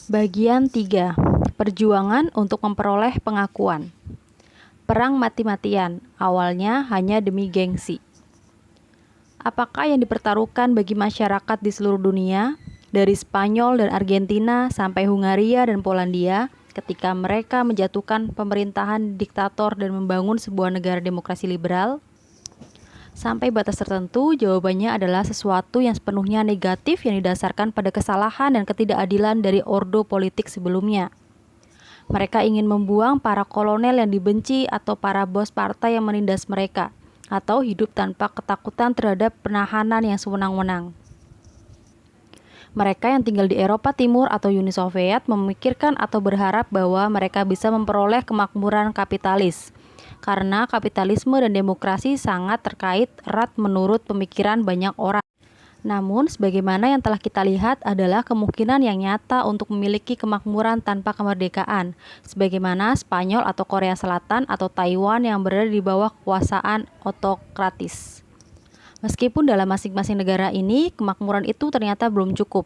Bagian 3. Perjuangan untuk memperoleh pengakuan. Perang mati-matian, awalnya hanya demi gengsi. Apakah yang dipertaruhkan bagi masyarakat di seluruh dunia, dari Spanyol dan Argentina sampai Hungaria dan Polandia, ketika mereka menjatuhkan pemerintahan diktator dan membangun sebuah negara demokrasi liberal? Sampai batas tertentu, jawabannya adalah sesuatu yang sepenuhnya negatif yang didasarkan pada kesalahan dan ketidakadilan dari ordo politik sebelumnya. Mereka ingin membuang para kolonel yang dibenci atau para bos partai yang menindas mereka, atau hidup tanpa ketakutan terhadap penahanan yang sewenang-wenang. Mereka yang tinggal di Eropa Timur atau Uni Soviet memikirkan atau berharap bahwa mereka bisa memperoleh kemakmuran kapitalis, karena kapitalisme dan demokrasi sangat terkait erat menurut pemikiran banyak orang. Namun, sebagaimana yang telah kita lihat adalah kemungkinan yang nyata untuk memiliki kemakmuran tanpa kemerdekaan, sebagaimana Spanyol atau Korea Selatan atau Taiwan yang berada di bawah kekuasaan otokratis. Meskipun dalam masing-masing negara ini, kemakmuran itu ternyata belum cukup.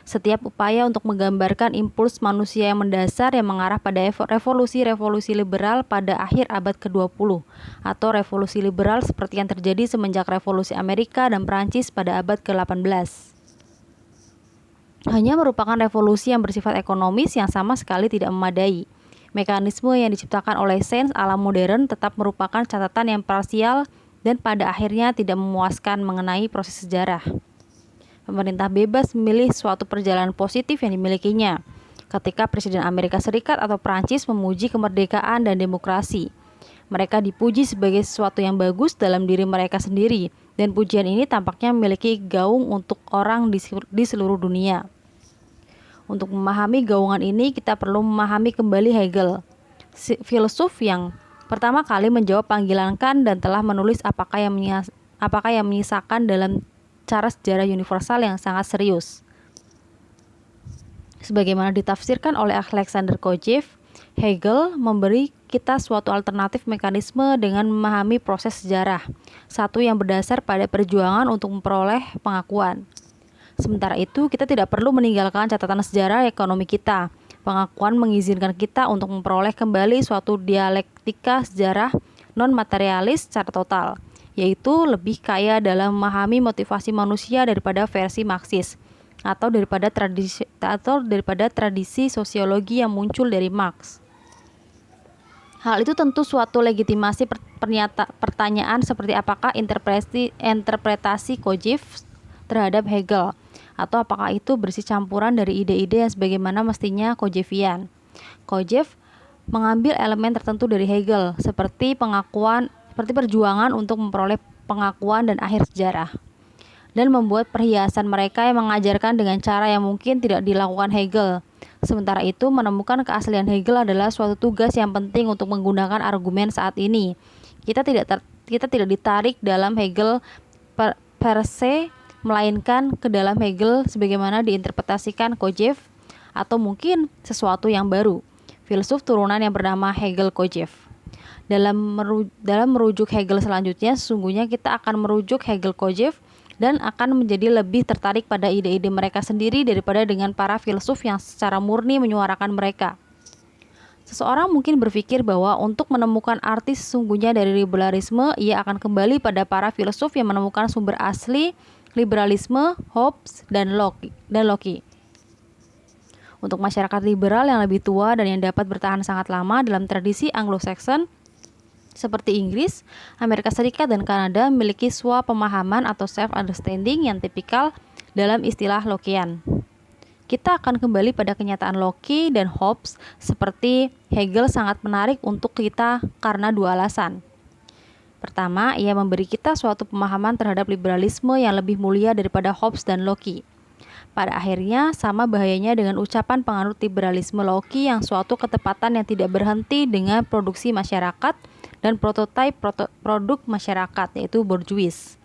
Setiap upaya untuk menggambarkan impuls manusia yang mendasar yang mengarah pada revolusi-revolusi liberal pada akhir abad ke-20 atau revolusi liberal seperti yang terjadi semenjak revolusi Amerika dan Prancis pada abad ke-18 hanya merupakan revolusi yang bersifat ekonomis yang sama sekali tidak memadai. Mekanisme yang diciptakan oleh sains alam modern tetap merupakan catatan yang parsial dan pada akhirnya tidak memuaskan mengenai proses sejarah. Pemerintah bebas memilih suatu perjalanan positif yang dimilikinya. Ketika Presiden Amerika Serikat atau Prancis memuji kemerdekaan dan demokrasi, mereka dipuji sebagai sesuatu yang bagus dalam diri mereka sendiri, dan pujian ini tampaknya memiliki gaung untuk orang di seluruh dunia. Untuk memahami gaungan ini, kita perlu memahami kembali Hegel, filsuf yang pertama kali menjawab panggilan Kant dan telah menulis apakah yang menyisakan dalam cara sejarah universal yang sangat serius. Sebagaimana ditafsirkan oleh Alexander Kojev, Hegel memberi kita suatu alternatif mekanisme dengan memahami proses sejarah, satu yang berdasar pada perjuangan untuk memperoleh pengakuan. Sementara itu, kita tidak perlu meninggalkan catatan sejarah ekonomi kita. Pengakuan mengizinkan kita untuk memperoleh kembali suatu dialektika sejarah non-materialis secara total, yaitu lebih kaya dalam memahami motivasi manusia daripada versi Marxis atau daripada tradisi sosiologi yang muncul dari Marx. Hal itu tentu suatu legitimasi pertanyaan seperti apakah interpretasi Kojev terhadap Hegel, atau apakah itu bersih campuran dari ide-ide yang sebagaimana mestinya Kojevian. Kojev mengambil elemen tertentu dari Hegel, seperti perjuangan untuk memperoleh pengakuan dan akhir sejarah, dan membuat perhiasan mereka yang mengajarkan dengan cara yang mungkin tidak dilakukan Hegel. Sementara itu, menemukan keaslian Hegel adalah suatu tugas yang penting untuk menggunakan argumen saat ini. Kita tidak ditarik dalam Hegel per se, melainkan ke dalam Hegel sebagaimana diinterpretasikan Kojev, atau mungkin sesuatu yang baru, filsuf turunan yang bernama Hegel-Kojev. Dalam merujuk Hegel selanjutnya, sesungguhnya kita akan merujuk Hegel-Kojev dan akan menjadi lebih tertarik pada ide-ide mereka sendiri daripada dengan para filsuf yang secara murni menyuarakan mereka. Seseorang mungkin berpikir bahwa untuk menemukan arti sesungguhnya dari liberalisme, ia akan kembali pada para filsuf yang menemukan sumber asli liberalisme, Hobbes, dan Locke. Untuk masyarakat liberal yang lebih tua dan yang dapat bertahan sangat lama dalam tradisi Anglo-Saxon, seperti Inggris, Amerika Serikat, dan Kanada, memiliki sebuah pemahaman atau self-understanding yang tipikal dalam istilah Lockean. Kita akan kembali pada kenyataan Locke dan Hobbes seperti Hegel sangat menarik untuk kita karena dua alasan. Pertama, ia memberi kita suatu pemahaman terhadap liberalisme yang lebih mulia daripada Hobbes dan Locke. Pada akhirnya, sama bahayanya dengan ucapan penganut liberalisme Locke yang suatu ketepatan yang tidak berhenti dengan produksi masyarakat dan prototipe produk masyarakat, yaitu bourgeois.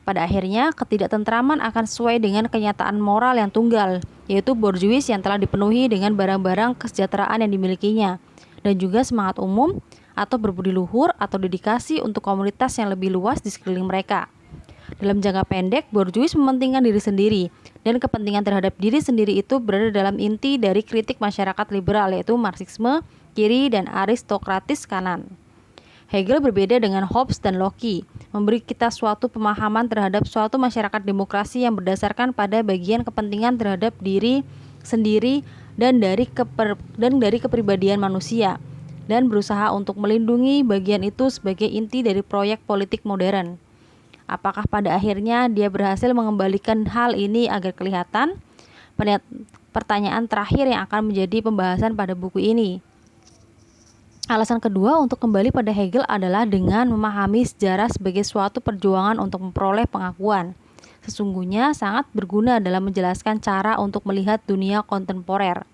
Pada akhirnya, ketidaktentraman akan sesuai dengan kenyataan moral yang tunggal, yaitu bourgeois yang telah dipenuhi dengan barang-barang kesejahteraan yang dimilikinya, dan juga semangat umum atau berbudi luhur atau dedikasi untuk komunitas yang lebih luas di sekeliling mereka. Dalam jangka pendek, borjuis mementingkan diri sendiri, dan kepentingan terhadap diri sendiri itu berada dalam inti dari kritik masyarakat liberal, yaitu Marxisme kiri dan aristokratis kanan. Hegel berbeda dengan Hobbes dan Locke, memberi kita suatu pemahaman terhadap suatu masyarakat demokrasi yang berdasarkan pada bagian kepentingan terhadap diri sendiri dan dari kepribadian manusia, dan berusaha untuk melindungi bagian itu sebagai inti dari proyek politik modern. Apakah pada akhirnya dia berhasil mengembalikan hal ini agar kelihatan? Pertanyaan terakhir yang akan menjadi pembahasan pada buku ini. Alasan kedua untuk kembali pada Hegel adalah dengan memahami sejarah sebagai suatu perjuangan untuk memperoleh pengakuan. Sesungguhnya sangat berguna dalam menjelaskan cara untuk melihat dunia kontemporer.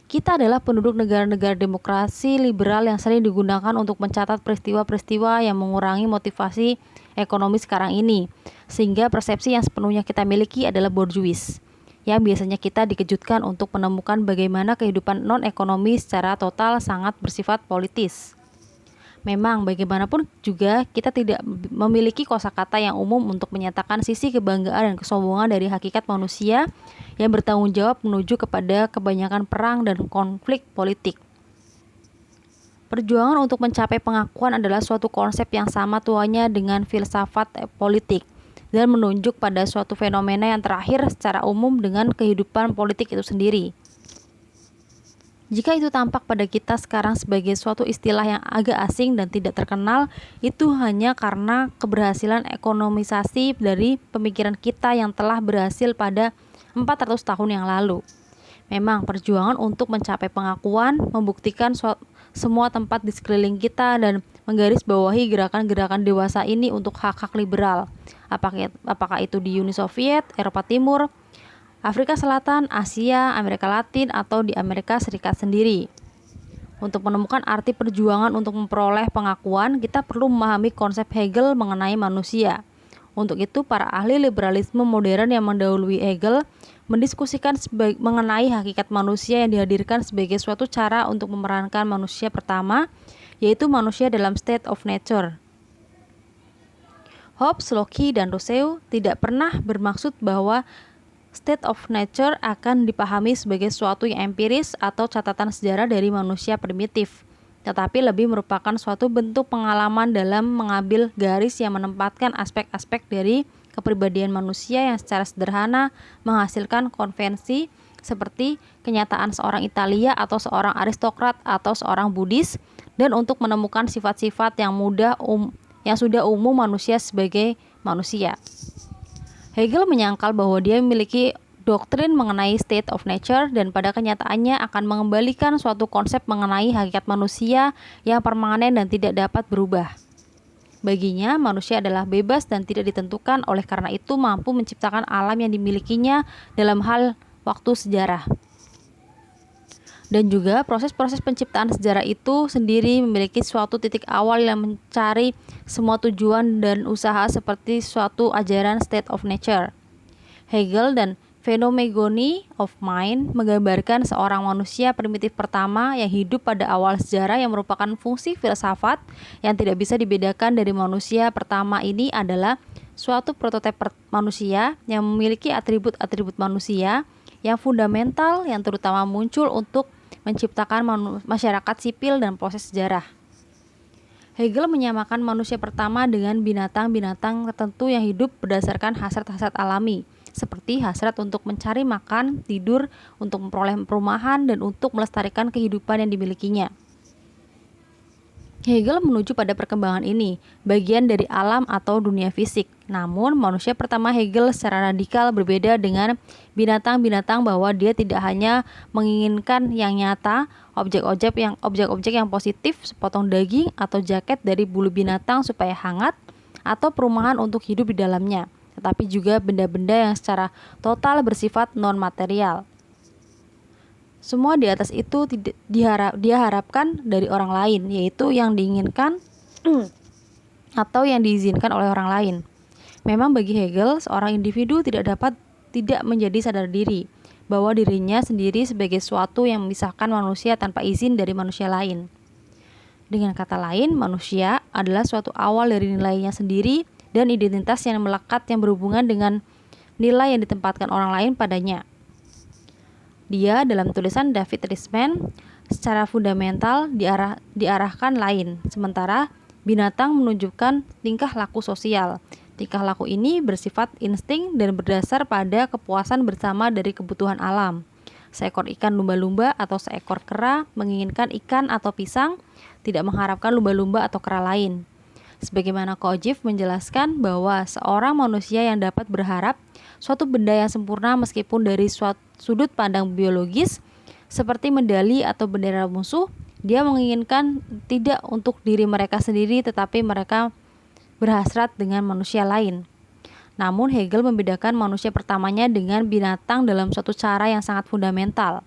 Kita adalah penduduk negara-negara demokrasi liberal yang sering digunakan untuk mencatat peristiwa-peristiwa yang mengurangi motivasi ekonomi sekarang ini, sehingga persepsi yang sepenuhnya kita miliki adalah borjuis, yang biasanya kita dikejutkan untuk menemukan bagaimana kehidupan non-ekonomi secara total sangat bersifat politis. Memang bagaimanapun juga kita tidak memiliki kosakata yang umum untuk menyatakan sisi kebanggaan dan kesombongan dari hakikat manusia yang bertanggung jawab menuju kepada kebanyakan perang dan konflik politik. Perjuangan untuk mencapai pengakuan adalah suatu konsep yang sama tuanya dengan filsafat politik dan menunjuk pada suatu fenomena yang terakhir secara umum dengan kehidupan politik itu sendiri. Jika itu tampak pada kita sekarang sebagai suatu istilah yang agak asing dan tidak terkenal, itu hanya karena keberhasilan ekonomisasi dari pemikiran kita yang telah berhasil pada 400 tahun yang lalu. Memang perjuangan untuk mencapai pengakuan membuktikan semua tempat di sekeliling kita dan menggarisbawahi gerakan-gerakan dewasa ini untuk hak-hak liberal. Apakah itu di Uni Soviet, Eropa Timur, Afrika Selatan, Asia, Amerika Latin, atau di Amerika Serikat sendiri. Untuk menemukan arti perjuangan untuk memperoleh pengakuan, kita perlu memahami konsep Hegel mengenai manusia. Untuk itu, para ahli liberalisme modern yang mendahului Hegel mendiskusikan mengenai hakikat manusia yang dihadirkan sebagai suatu cara untuk memerankan manusia pertama, yaitu manusia dalam state of nature. Hobbes, Locke, dan Rousseau tidak pernah bermaksud bahwa state of nature akan dipahami sebagai suatu yang empiris atau catatan sejarah dari manusia primitif, tetapi lebih merupakan suatu bentuk pengalaman dalam mengambil garis yang menempatkan aspek-aspek dari kepribadian manusia yang secara sederhana menghasilkan konvensi seperti kenyataan seorang Italia atau seorang aristokrat atau seorang Buddhis, dan untuk menemukan sifat-sifat yang sudah umum manusia sebagai manusia. Hegel menyangkal bahwa dia memiliki doktrin mengenai state of nature dan pada kenyataannya akan mengembalikan suatu konsep mengenai hakikat manusia yang permanen dan tidak dapat berubah. Baginya, manusia adalah bebas dan tidak ditentukan, oleh karena itu mampu menciptakan alam yang dimilikinya dalam hal waktu sejarah. Dan juga proses-proses penciptaan sejarah itu sendiri memiliki suatu titik awal yang mencari semua tujuan dan usaha seperti suatu ajaran state of nature. Hegel dan Phenomenology of Mind menggambarkan seorang manusia primitif pertama yang hidup pada awal sejarah yang merupakan fungsi filsafat yang tidak bisa dibedakan dari manusia pertama ini adalah suatu prototipe manusia yang memiliki atribut-atribut manusia yang fundamental yang terutama muncul untuk menciptakan masyarakat sipil dan proses sejarah. Hegel menyamakan manusia pertama dengan binatang-binatang tertentu yang hidup berdasarkan hasrat-hasrat alami, seperti hasrat untuk mencari makan, tidur, untuk memperoleh perumahan, dan untuk melestarikan kehidupan yang dimilikinya. Hegel menuju pada perkembangan ini, bagian dari alam atau dunia fisik. Namun, manusia pertama Hegel secara radikal berbeda dengan binatang-binatang bahwa dia tidak hanya menginginkan yang nyata, objek-objek yang positif, sepotong daging atau jaket dari bulu binatang supaya hangat, atau perumahan untuk hidup di dalamnya, tetapi juga benda-benda yang secara total bersifat non-material. Semua di atas itu dia harapkan dari orang lain, yaitu yang diinginkan atau yang diizinkan oleh orang lain. Memang bagi Hegel, seorang individu tidak menjadi sadar diri bahwa dirinya sendiri sebagai suatu yang memisahkan manusia tanpa izin dari manusia lain. Dengan kata lain, manusia adalah suatu awal dari nilainya sendiri dan identitas yang melekat yang berhubungan dengan nilai yang ditempatkan orang lain padanya. Dia dalam tulisan David Riesman secara fundamental diarahkan lain, sementara binatang menunjukkan tingkah laku sosial. Tingkah laku ini bersifat insting dan berdasar pada kepuasan bersama dari kebutuhan alam. Seekor ikan lumba-lumba atau seekor kera menginginkan ikan atau pisang, tidak mengharapkan lumba-lumba atau kera lain. Sebagaimana Kojif menjelaskan bahwa seorang manusia yang dapat berharap suatu benda yang sempurna meskipun dari sudut pandang biologis, seperti medali atau bendera musuh, dia menginginkan tidak untuk diri mereka sendiri tetapi mereka berhasrat dengan manusia lain. Namun Hegel membedakan manusia pertamanya dengan binatang dalam suatu cara yang sangat fundamental.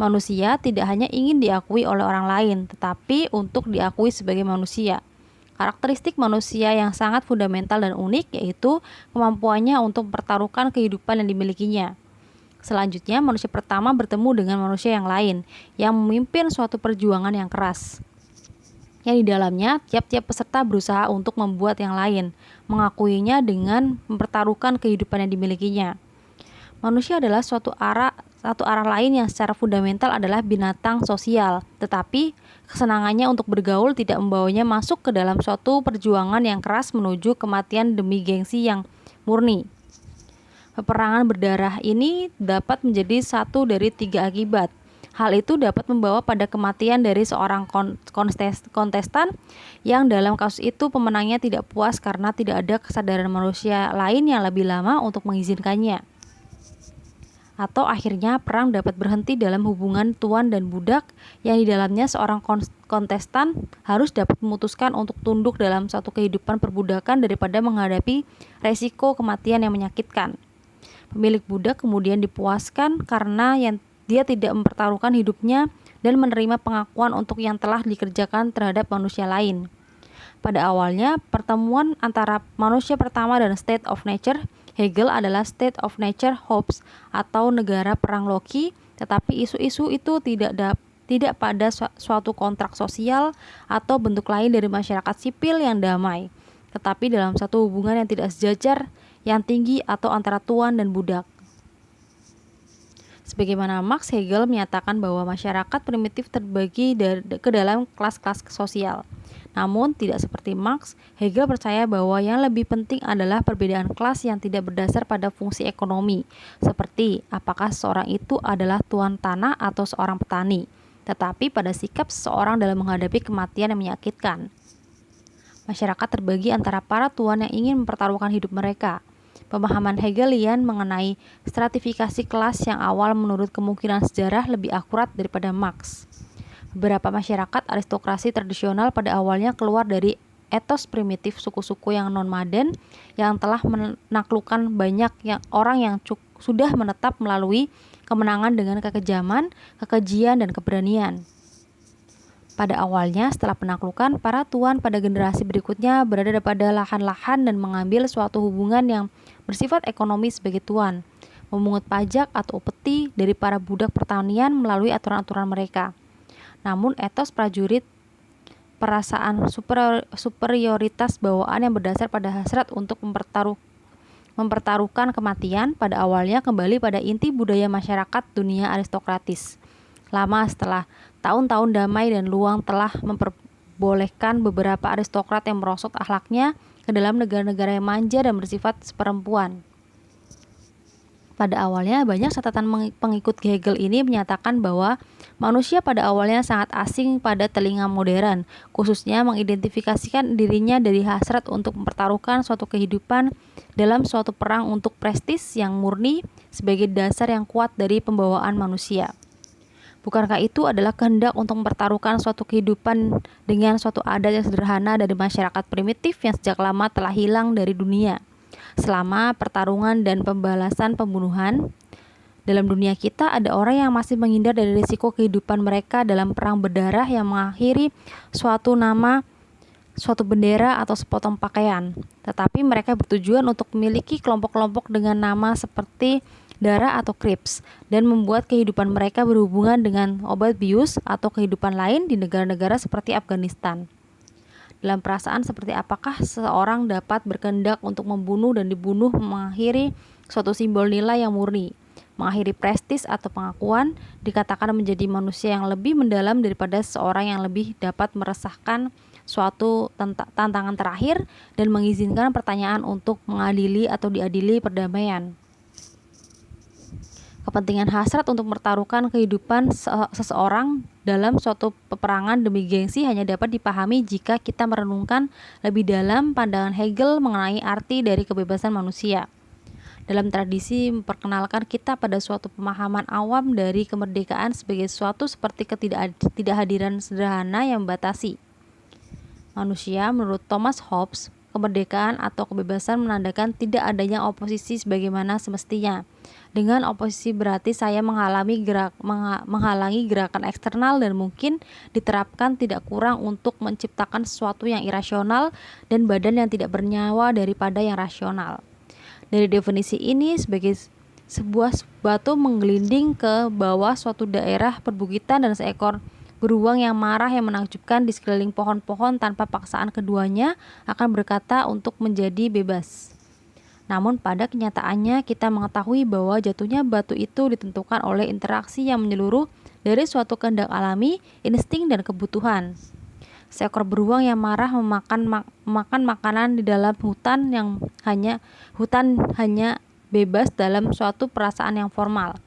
Manusia tidak hanya ingin diakui oleh orang lain, tetapi untuk diakui sebagai manusia. Karakteristik manusia yang sangat fundamental dan unik yaitu kemampuannya untuk mempertaruhkan kehidupan yang dimilikinya. Selanjutnya, manusia pertama bertemu dengan manusia yang lain yang memimpin suatu perjuangan yang keras, yang di dalamnya tiap-tiap peserta berusaha untuk membuat yang lain mengakuinya dengan mempertaruhkan kehidupan yang dimilikinya. Manusia adalah satu arah lain yang secara fundamental adalah binatang sosial, tetapi kesenangannya untuk bergaul tidak membawanya masuk ke dalam suatu perjuangan yang keras menuju kematian demi gengsi yang murni. Peperangan berdarah ini dapat menjadi satu dari 3 akibat. Hal itu dapat membawa pada kematian dari seorang kontestan yang dalam kasus itu pemenangnya tidak puas karena tidak ada kesadaran manusia lain yang lebih lama untuk mengizinkannya. Atau akhirnya perang dapat berhenti dalam hubungan tuan dan budak yang di dalamnya seorang kontestan harus dapat memutuskan untuk tunduk dalam satu kehidupan perbudakan daripada menghadapi resiko kematian yang menyakitkan. Pemilik budak kemudian dipuaskan karena dia tidak mempertaruhkan hidupnya dan menerima pengakuan untuk yang telah dikerjakan terhadap manusia lain. Pada awalnya, pertemuan antara manusia pertama dan state of nature Hegel adalah state of nature hopes atau negara perang Loki, tetapi isu-isu itu tidak pada suatu kontrak sosial atau bentuk lain dari masyarakat sipil yang damai, tetapi dalam satu hubungan yang tidak sejajar, yang tinggi atau antara tuan dan budak. Sebagaimana Marx, Hegel menyatakan bahwa masyarakat primitif terbagi ke dalam kelas-kelas sosial. Namun, tidak seperti Marx, Hegel percaya bahwa yang lebih penting adalah perbedaan kelas yang tidak berdasar pada fungsi ekonomi, seperti apakah seseorang itu adalah tuan tanah atau seorang petani, tetapi pada sikap seseorang dalam menghadapi kematian yang menyakitkan. Masyarakat terbagi antara para tuan yang ingin mempertaruhkan hidup mereka. Pemahaman Hegelian mengenai stratifikasi kelas yang awal menurut kemungkinan sejarah lebih akurat daripada Marx. Beberapa masyarakat aristokrasi tradisional pada awalnya keluar dari etos primitif suku-suku yang nomaden yang telah menaklukkan banyak orang yang sudah menetap melalui kemenangan dengan kekejaman, kekejian, dan keberanian. Pada awalnya, setelah penaklukan, para tuan pada generasi berikutnya berada pada lahan-lahan dan mengambil suatu hubungan yang bersifat ekonomi sebagai tuan, memungut pajak atau upeti dari para budak pertanian melalui aturan-aturan mereka. Namun etos prajurit, perasaan superioritas bawaan yang berdasar pada hasrat untuk mempertaruhkan kematian pada awalnya kembali pada inti budaya masyarakat dunia aristokratis. Lama setelah tahun-tahun damai dan luang telah memperbolehkan beberapa aristokrat yang merosot akhlaknya ke dalam negara-negara yang manja dan bersifat seperempuan. Pada awalnya, banyak catatan pengikut Hegel ini menyatakan bahwa manusia pada awalnya sangat asing pada telinga modern, khususnya mengidentifikasikan dirinya dari hasrat untuk mempertaruhkan suatu kehidupan dalam suatu perang untuk prestis yang murni sebagai dasar yang kuat dari pembawaan manusia. Bukankah itu adalah kehendak untuk mempertaruhkan suatu kehidupan dengan suatu adat yang sederhana dari masyarakat primitif yang sejak lama telah hilang dari dunia? Selama pertarungan dan pembalasan pembunuhan, dalam dunia kita ada orang yang masih menghindar dari risiko kehidupan mereka dalam perang berdarah yang mengakhiri suatu nama, suatu bendera atau sepotong pakaian. Tetapi mereka bertujuan untuk memiliki kelompok-kelompok dengan nama seperti darah atau Crips dan membuat kehidupan mereka berhubungan dengan obat bius atau kehidupan lain di negara-negara seperti Afghanistan. dalam perasaan seperti apakah seseorang dapat berkehendak untuk membunuh dan dibunuh, mengakhiri suatu simbol nilai yang murni, mengakhiri prestis atau pengakuan, dikatakan menjadi manusia yang lebih mendalam daripada seseorang yang lebih dapat meresahkan suatu tantangan terakhir dan mengizinkan pertanyaan untuk mengadili atau diadili perdamaian. Kepentingan hasrat untuk mempertaruhkan kehidupan seseorang dalam suatu peperangan demi gengsi hanya dapat dipahami jika kita merenungkan lebih dalam pandangan Hegel mengenai arti dari kebebasan manusia. Dalam tradisi memperkenalkan kita pada suatu pemahaman awam dari kemerdekaan sebagai suatu seperti ketidakhadiran sederhana yang membatasi manusia. Menurut Thomas Hobbes, kemerdekaan atau kebebasan menandakan tidak adanya oposisi sebagaimana semestinya. Dengan oposisi berarti saya menghalangi gerakan eksternal dan mungkin diterapkan tidak kurang untuk menciptakan sesuatu yang irasional dan badan yang tidak bernyawa daripada yang rasional. Dari definisi ini, sebagai sebuah batu menggelinding ke bawah suatu daerah perbukitan dan seekor beruang yang marah yang menakjubkan di sekeliling pohon-pohon tanpa paksaan keduanya akan berkata untuk menjadi bebas. Namun pada kenyataannya kita mengetahui bahwa jatuhnya batu itu ditentukan oleh interaksi yang menyeluruh dari suatu kehendak alami, insting, dan kebutuhan. Seekor beruang yang marah memakan makanan di dalam hutan hanya bebas dalam suatu perasaan yang formal.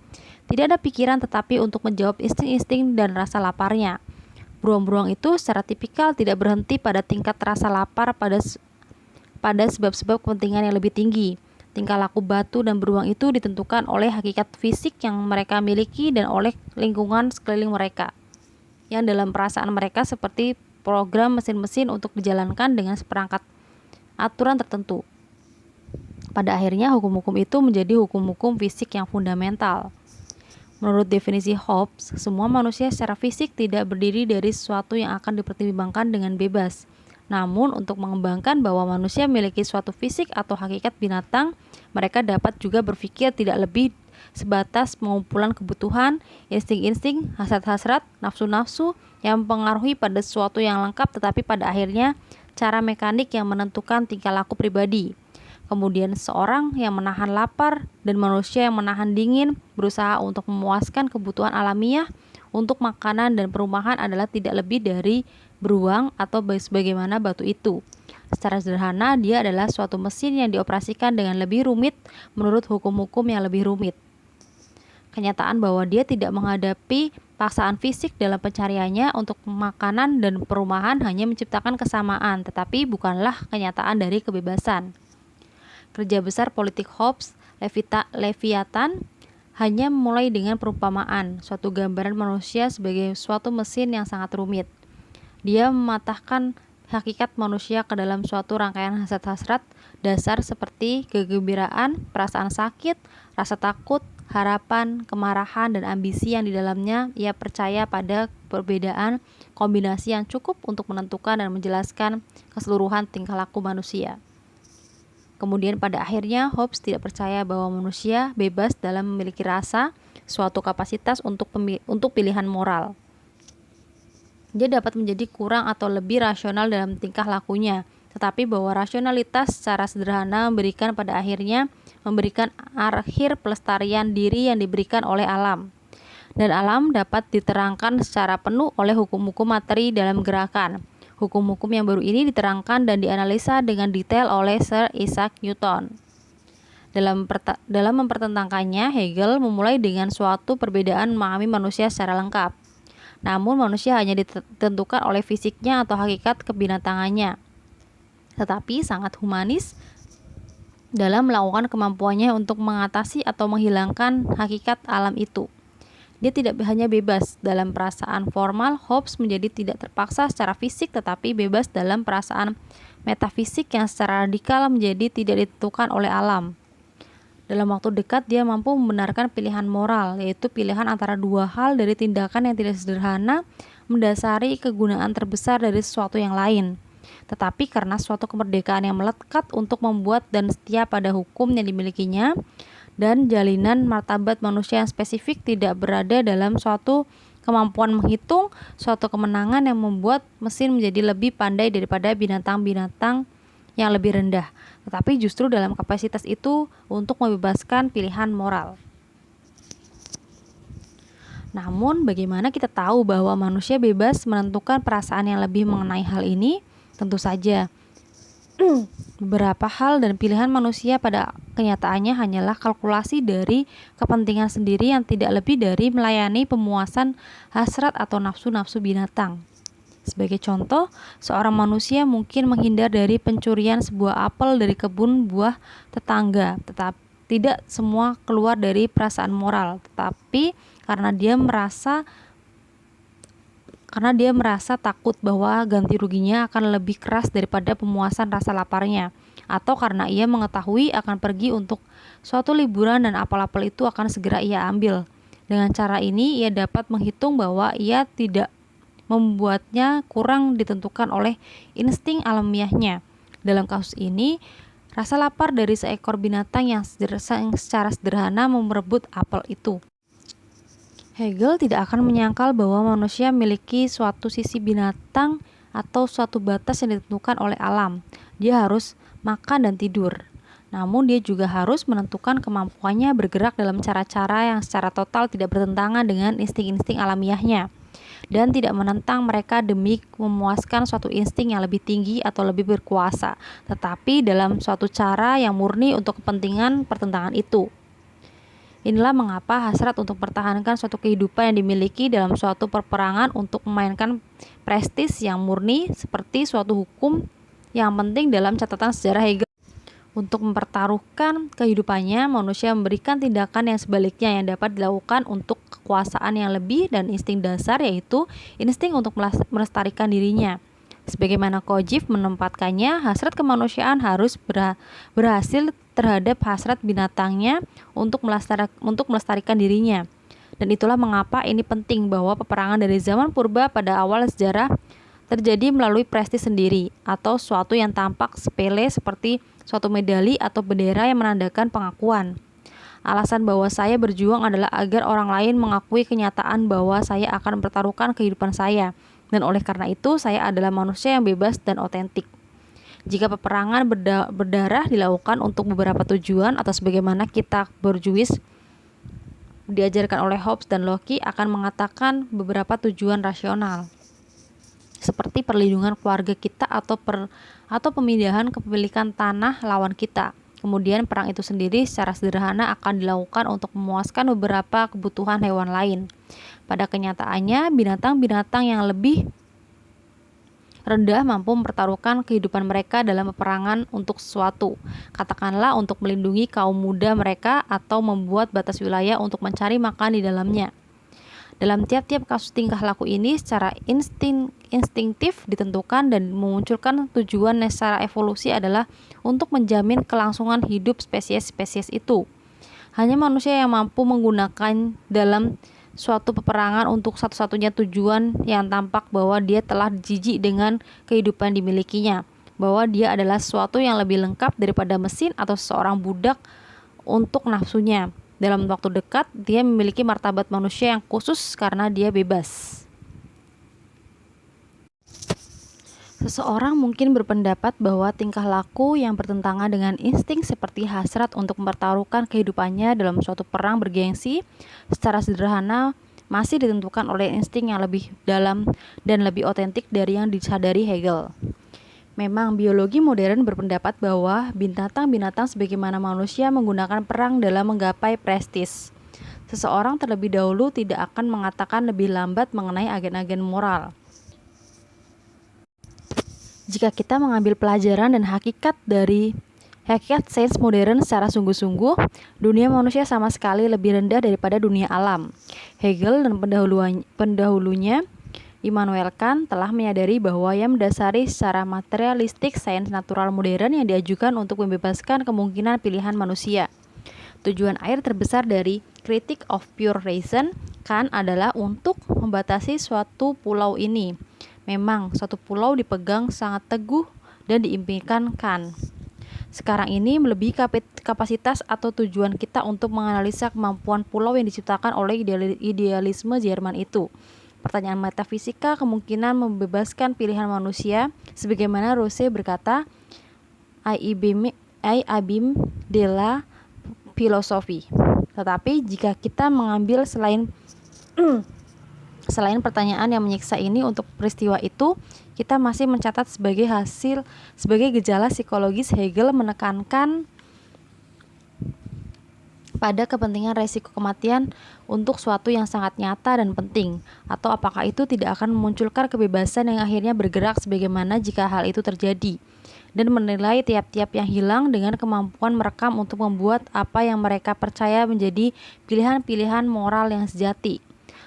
Tidak ada pikiran tetapi untuk menjawab insting-insting dan rasa laparnya. Beruang-beruang itu secara tipikal tidak berhenti pada tingkat rasa lapar pada sebab-sebab kepentingan yang lebih tinggi. Tingkah laku batu dan beruang itu ditentukan oleh hakikat fisik yang mereka miliki dan oleh lingkungan sekeliling mereka, yang dalam perasaan mereka seperti program mesin-mesin untuk dijalankan dengan seperangkat aturan tertentu. Pada akhirnya hukum-hukum itu menjadi hukum-hukum fisik yang fundamental. Menurut definisi Hobbes, semua manusia secara fisik tidak berdiri dari sesuatu yang akan dipertimbangkan dengan bebas. Namun untuk mengembangkan bahwa manusia memiliki suatu fisik atau hakikat binatang, mereka dapat juga berpikir tidak lebih sebatas pengumpulan kebutuhan, insting-insting, hasrat-hasrat, nafsu-nafsu yang mempengaruhi pada sesuatu yang lengkap, tetapi pada akhirnya cara mekanik yang menentukan tingkah laku pribadi. Kemudian seorang yang menahan lapar dan manusia yang menahan dingin berusaha untuk memuaskan kebutuhan alamiah untuk makanan dan perumahan adalah tidak lebih dari beruang atau sebagaimana batu itu. Secara sederhana, dia adalah suatu mesin yang dioperasikan dengan lebih rumit menurut hukum-hukum yang lebih rumit. Kenyataan bahwa dia tidak menghadapi paksaan fisik dalam pencariannya untuk makanan dan perumahan hanya menciptakan kesamaan, tetapi bukanlah kenyataan dari kebebasan. Kerja besar politik Hobbes, Leviathan, hanya memulai dengan perumpamaan, suatu gambaran manusia sebagai suatu mesin yang sangat rumit. Dia mematahkan hakikat manusia ke dalam suatu rangkaian hasrat-hasrat dasar seperti kegembiraan, perasaan sakit, rasa takut, harapan, kemarahan, dan ambisi yang di dalamnya ia percaya pada perbedaan kombinasi yang cukup untuk menentukan dan menjelaskan keseluruhan tingkah laku manusia. Kemudian pada akhirnya Hobbes tidak percaya bahwa manusia bebas dalam memiliki rasa, suatu kapasitas untuk pilihan moral. Dia dapat menjadi kurang atau lebih rasional dalam tingkah lakunya, tetapi bahwa rasionalitas secara sederhana memberikan akhir pelestarian diri yang diberikan oleh alam. Dan alam dapat diterangkan secara penuh oleh hukum-hukum materi dalam gerakan. Hukum-hukum yang baru ini diterangkan dan dianalisa dengan detail oleh Sir Isaac Newton. Dalam mempertentangkannya, Hegel memulai dengan suatu perbedaan memahami manusia secara lengkap. Namun manusia hanya ditentukan oleh fisiknya atau hakikat kebinatangannya, tetapi sangat humanis dalam melakukan kemampuannya untuk mengatasi atau menghilangkan hakikat alam itu. Dia tidak hanya bebas dalam perasaan formal, Hobbes menjadi tidak terpaksa secara fisik tetapi bebas dalam perasaan metafisik yang secara radikal menjadi tidak ditentukan oleh alam. Dalam waktu dekat dia mampu membenarkan pilihan moral, yaitu pilihan antara dua hal dari tindakan yang tidak sederhana mendasari kegunaan terbesar dari sesuatu yang lain. Tetapi karena suatu kemerdekaan yang melekat untuk membuat dan setia pada hukum yang dimilikinya, dan jalinan martabat manusia yang spesifik tidak berada dalam suatu kemampuan menghitung suatu kemenangan yang membuat mesin menjadi lebih pandai daripada binatang-binatang yang lebih rendah, tetapi justru dalam kapasitas itu untuk membebaskan pilihan moral. Namun, bagaimana kita tahu bahwa manusia bebas menentukan perasaan yang lebih mengenai hal ini? Tentu saja, beberapa hal dan pilihan manusia pada kenyataannya hanyalah kalkulasi dari kepentingan sendiri yang tidak lebih dari melayani pemuasan hasrat atau nafsu-nafsu binatang. Sebagai contoh, seorang manusia mungkin menghindar dari pencurian sebuah apel dari kebun buah tetangga, tetapi tidak semua keluar dari perasaan moral, tetapi karena dia merasa takut bahwa ganti ruginya akan lebih keras daripada pemuasan rasa laparnya, atau karena ia mengetahui akan pergi untuk suatu liburan dan apel-apel itu akan segera ia ambil. Dengan cara ini, ia dapat menghitung bahwa ia tidak membuatnya kurang ditentukan oleh insting alamiahnya. Dalam kasus ini, rasa lapar dari seekor binatang yang secara sederhana merebut apel itu. Hegel tidak akan menyangkal bahwa manusia memiliki suatu sisi binatang atau suatu batas yang ditentukan oleh alam. Dia harus makan dan tidur. Namun dia juga harus menentukan kemampuannya bergerak dalam cara-cara yang secara total tidak bertentangan dengan insting-insting alamiahnya, dan tidak menentang mereka demi memuaskan suatu insting yang lebih tinggi atau lebih berkuasa, tetapi dalam suatu cara yang murni untuk kepentingan pertentangan itu. Inilah mengapa hasrat untuk mempertahankan suatu kehidupan yang dimiliki dalam suatu peperangan untuk memainkan prestis yang murni seperti suatu hukum yang penting dalam catatan sejarah Hegel. Untuk mempertaruhkan kehidupannya, manusia memberikan tindakan yang sebaliknya yang dapat dilakukan untuk kekuasaan yang lebih dan insting dasar, yaitu insting untuk melestarikan dirinya. Sebagaimana Kojif menempatkannya, hasrat kemanusiaan harus berhasil terhadap hasrat binatangnya untuk melestarikan dirinya. Dan itulah mengapa ini penting bahwa peperangan dari zaman purba pada awal sejarah terjadi melalui prestis sendiri, atau suatu yang tampak sepele seperti suatu medali atau bendera yang menandakan pengakuan. Alasan bahwa saya berjuang adalah agar orang lain mengakui kenyataan bahwa saya akan mempertaruhkan kehidupan saya, dan oleh karena itu saya adalah manusia yang bebas dan otentik. Jika peperangan berdarah dilakukan untuk beberapa tujuan, atau sebagaimana kitab Bourgeois diajarkan oleh Hobbes dan Locke akan mengatakan beberapa tujuan rasional, seperti perlindungan keluarga kita atau pemindahan kepemilikan tanah lawan kita. Kemudian perang itu sendiri secara sederhana akan dilakukan untuk memuaskan beberapa kebutuhan hewan lain. Pada kenyataannya, binatang-binatang yang lebih rendah mampu mempertaruhkan kehidupan mereka dalam peperangan untuk sesuatu, katakanlah untuk melindungi kaum muda mereka atau membuat batas wilayah untuk mencari makan di dalamnya. Dalam tiap-tiap kasus tingkah laku ini secara instinktif ditentukan dan memunculkan tujuan secara evolusi adalah untuk menjamin kelangsungan hidup spesies-spesies itu. Hanya manusia yang mampu menggunakan dalam suatu peperangan untuk satu-satunya tujuan yang tampak bahwa dia telah jijik dengan kehidupan dimilikinya, bahwa dia adalah sesuatu yang lebih lengkap daripada mesin atau seorang budak untuk nafsunya. Dalam waktu dekat, dia memiliki martabat manusia yang khusus karena dia bebas. Seseorang mungkin berpendapat bahwa tingkah laku yang bertentangan dengan insting seperti hasrat untuk mempertaruhkan kehidupannya dalam suatu perang bergengsi secara sederhana masih ditentukan oleh insting yang lebih dalam dan lebih otentik dari yang disadari Hegel. Memang biologi modern berpendapat bahwa binatang-binatang sebagaimana manusia menggunakan perang dalam menggapai prestis. Seseorang terlebih dahulu tidak akan mengatakan lebih lambat mengenai agen-agen moral. Jika kita mengambil pelajaran dan hakikat sains modern secara sungguh-sungguh, dunia manusia sama sekali lebih rendah daripada dunia alam. Hegel dan pendahulunya Immanuel Kant telah menyadari bahwa yang mendasari secara materialistik sains natural modern yang diajukan untuk membebaskan kemungkinan pilihan manusia. Tujuan akhir terbesar dari Critique of Pure Reason Kant adalah untuk membatasi suatu pulau ini. Memang, suatu pulau dipegang sangat teguh dan diimpikan Kant. sekarang ini melebihi kapasitas atau tujuan kita untuk menganalisa kemampuan pulau yang diciptakan oleh idealisme Jerman itu. Pertanyaan metafisika kemungkinan membebaskan pilihan manusia, sebagaimana Rousseau berkata, I abim de la philosophie. Tetapi jika kita mengambil selain pertanyaan yang menyiksa ini untuk peristiwa itu, kita masih mencatat sebagai gejala psikologis Hegel menekankan pada kepentingan resiko kematian untuk suatu yang sangat nyata dan penting, atau apakah itu tidak akan memunculkan kebebasan yang akhirnya bergerak sebagaimana jika hal itu terjadi, dan menilai tiap-tiap yang hilang dengan kemampuan merekam untuk membuat apa yang mereka percaya menjadi pilihan-pilihan moral yang sejati.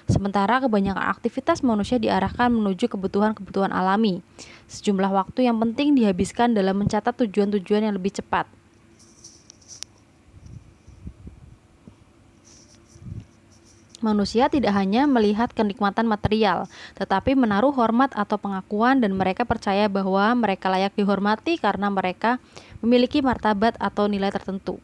Sementara kebanyakan aktivitas manusia diarahkan menuju kebutuhan-kebutuhan alami. Sejumlah waktu yang penting dihabiskan dalam mencatat tujuan-tujuan yang lebih cepat. Manusia tidak hanya melihat kenikmatan material, tetapi menaruh hormat atau pengakuan, dan mereka percaya bahwa mereka layak dihormati karena mereka memiliki martabat atau nilai tertentu.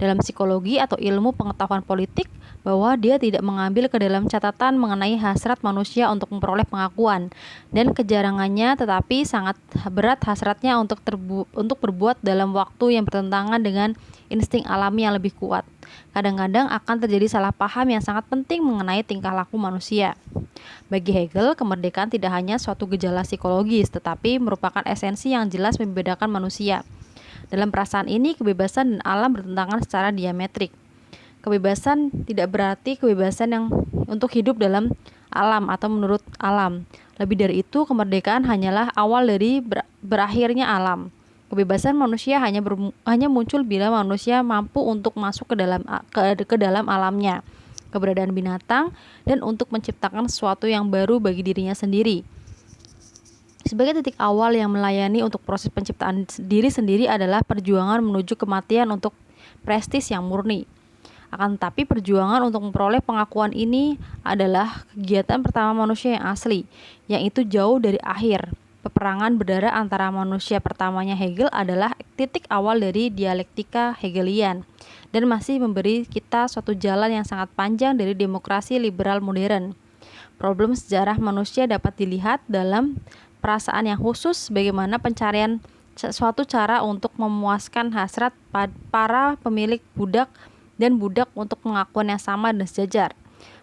Dalam psikologi atau ilmu pengetahuan politik, bahwa dia tidak mengambil ke dalam catatan mengenai hasrat manusia untuk memperoleh pengakuan dan kejarangannya, tetapi sangat berat hasratnya untuk berbuat dalam waktu yang bertentangan dengan insting alami yang lebih kuat. Kadang-kadang akan terjadi salah paham yang sangat penting mengenai tingkah laku manusia. Bagi Hegel, kemerdekaan tidak hanya suatu gejala psikologis, tetapi merupakan esensi yang jelas membedakan manusia. Dalam perasaan ini, kebebasan dan alam bertentangan secara diametrik. Kebebasan tidak berarti kebebasan yang untuk hidup dalam alam atau menurut alam. Lebih dari itu, kemerdekaan hanyalah awal dari berakhirnya alam. Kebebasan manusia hanya muncul bila manusia mampu untuk masuk ke dalam alamnya, keberadaan binatang, dan untuk menciptakan sesuatu yang baru bagi dirinya sendiri. Sebagai titik awal yang melayani untuk proses penciptaan diri sendiri adalah perjuangan menuju kematian untuk prestis yang murni. Akan tetapi perjuangan untuk memperoleh pengakuan ini adalah kegiatan pertama manusia yang asli, yang itu jauh dari akhir. Peperangan berdarah antara manusia pertamanya Hegel adalah titik awal dari dialektika Hegelian, dan masih memberi kita suatu jalan yang sangat panjang dari demokrasi liberal modern. Problem sejarah manusia dapat dilihat dalam perasaan yang khusus, bagaimana pencarian suatu cara untuk memuaskan hasrat para pemilik budak dan budak untuk pengakuan yang sama dan sejajar,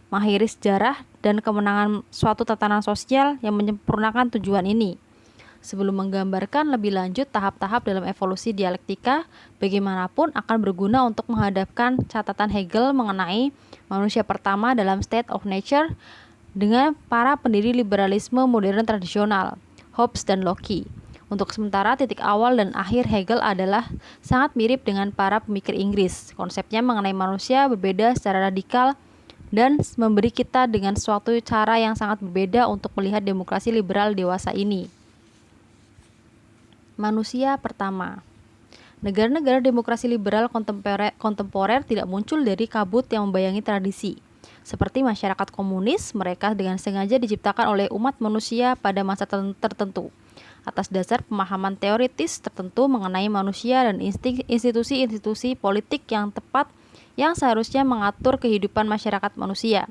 mengakhiri sejarah dan kemenangan suatu tatanan sosial yang menyempurnakan tujuan ini. Sebelum menggambarkan lebih lanjut tahap-tahap dalam evolusi dialektika, bagaimanapun akan berguna untuk menghadapkan catatan Hegel mengenai manusia pertama dalam State of Nature dengan para pendiri liberalisme modern tradisional, Hobbes dan Locke. Untuk sementara, titik awal dan akhir Hegel adalah sangat mirip dengan para pemikir Inggris. Konsepnya mengenai manusia berbeda secara radikal dan memberi kita dengan suatu cara yang sangat berbeda untuk melihat demokrasi liberal dewasa ini. Manusia pertama. Negara-negara demokrasi liberal kontemporer tidak muncul dari kabut yang membayangi tradisi. Seperti masyarakat komunis, mereka dengan sengaja diciptakan oleh umat manusia pada masa tertentu, atas dasar pemahaman teoritis tertentu mengenai manusia dan institusi-institusi politik yang tepat yang seharusnya mengatur kehidupan masyarakat manusia.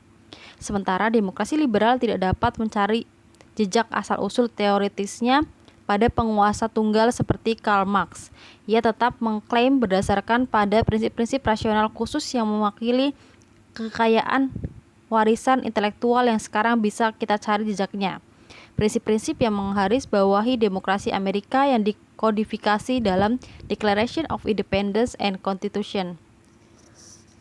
Sementara demokrasi liberal tidak dapat mencari jejak asal-usul teoritisnya pada penguasa tunggal seperti Karl Marx. Ia tetap mengklaim berdasarkan pada prinsip-prinsip rasional khusus yang mewakili kekayaan warisan intelektual yang sekarang bisa kita cari jejaknya. Prinsip-prinsip yang menggarisbawahi demokrasi Amerika yang dikodifikasi dalam Declaration of Independence and Constitution,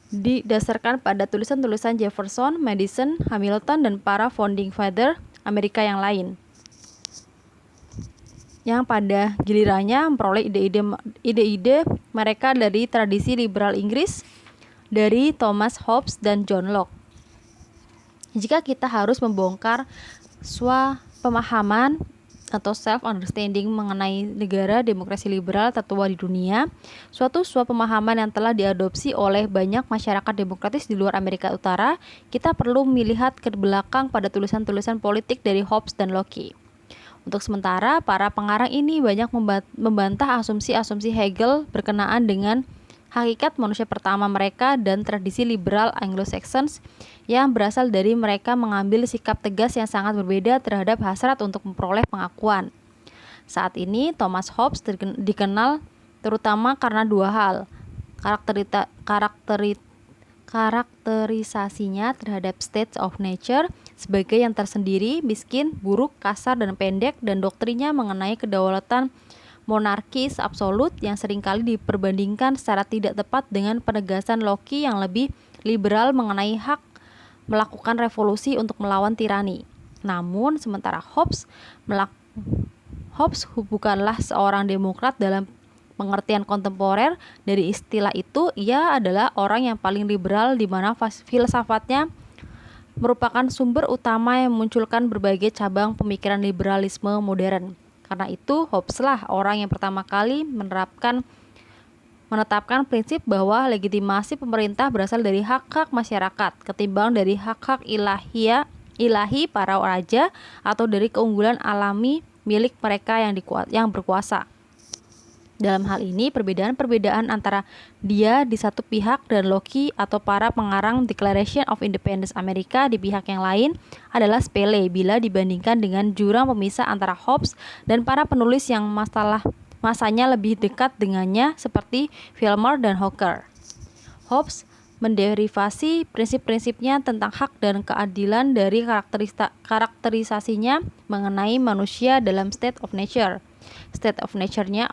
didasarkan pada tulisan-tulisan Jefferson, Madison, Hamilton, dan para founding father Amerika yang lain, yang pada gilirannya memperoleh ide-ide mereka dari tradisi liberal Inggris, dari Thomas Hobbes dan John Locke. Jika kita harus membongkar pemahaman atau self-understanding mengenai negara demokrasi liberal tertua di dunia, suatu pemahaman yang telah diadopsi oleh banyak masyarakat demokratis di luar Amerika Utara, kita perlu melihat ke belakang pada tulisan-tulisan politik dari Hobbes dan Locke. Untuk sementara, para pengarang ini banyak membantah asumsi-asumsi Hegel berkenaan dengan hakikat manusia pertama mereka dan tradisi liberal Anglo-Saxons yang berasal dari mereka mengambil sikap tegas yang sangat berbeda terhadap hasrat untuk memperoleh pengakuan. Saat ini, Thomas Hobbes dikenal terutama karena dua hal, karakterisasinya terhadap states of nature sebagai yang tersendiri, miskin, buruk, kasar, dan pendek, dan doktrinnya mengenai kedaulatan monarkis absolut yang seringkali diperbandingkan secara tidak tepat dengan penegasan Locke yang lebih liberal mengenai hak melakukan revolusi untuk melawan tirani. Namun, sementara Hobbes bukanlah seorang demokrat dalam pengertian kontemporer dari istilah itu. Ia adalah orang yang paling liberal di mana filsafatnya merupakan sumber utama yang memunculkan berbagai cabang pemikiran liberalisme modern. Karena itu, Hobbes-lah orang yang pertama kali menetapkan prinsip bahwa legitimasi pemerintah berasal dari hak-hak masyarakat ketimbang dari hak-hak ilahi para raja atau dari keunggulan alami milik mereka yang berkuasa. Dalam hal ini, perbedaan-perbedaan antara dia di satu pihak dan Locke atau para pengarang Declaration of Independence Amerika di pihak yang lain adalah sepele bila dibandingkan dengan jurang pemisah antara Hobbes dan para penulis yang masanya lebih dekat dengannya seperti Fillmore dan Hooker. Hobbes menderivasi prinsip-prinsipnya tentang hak dan keadilan dari karakterisasinya mengenai manusia dalam state of nature. State of nature-nya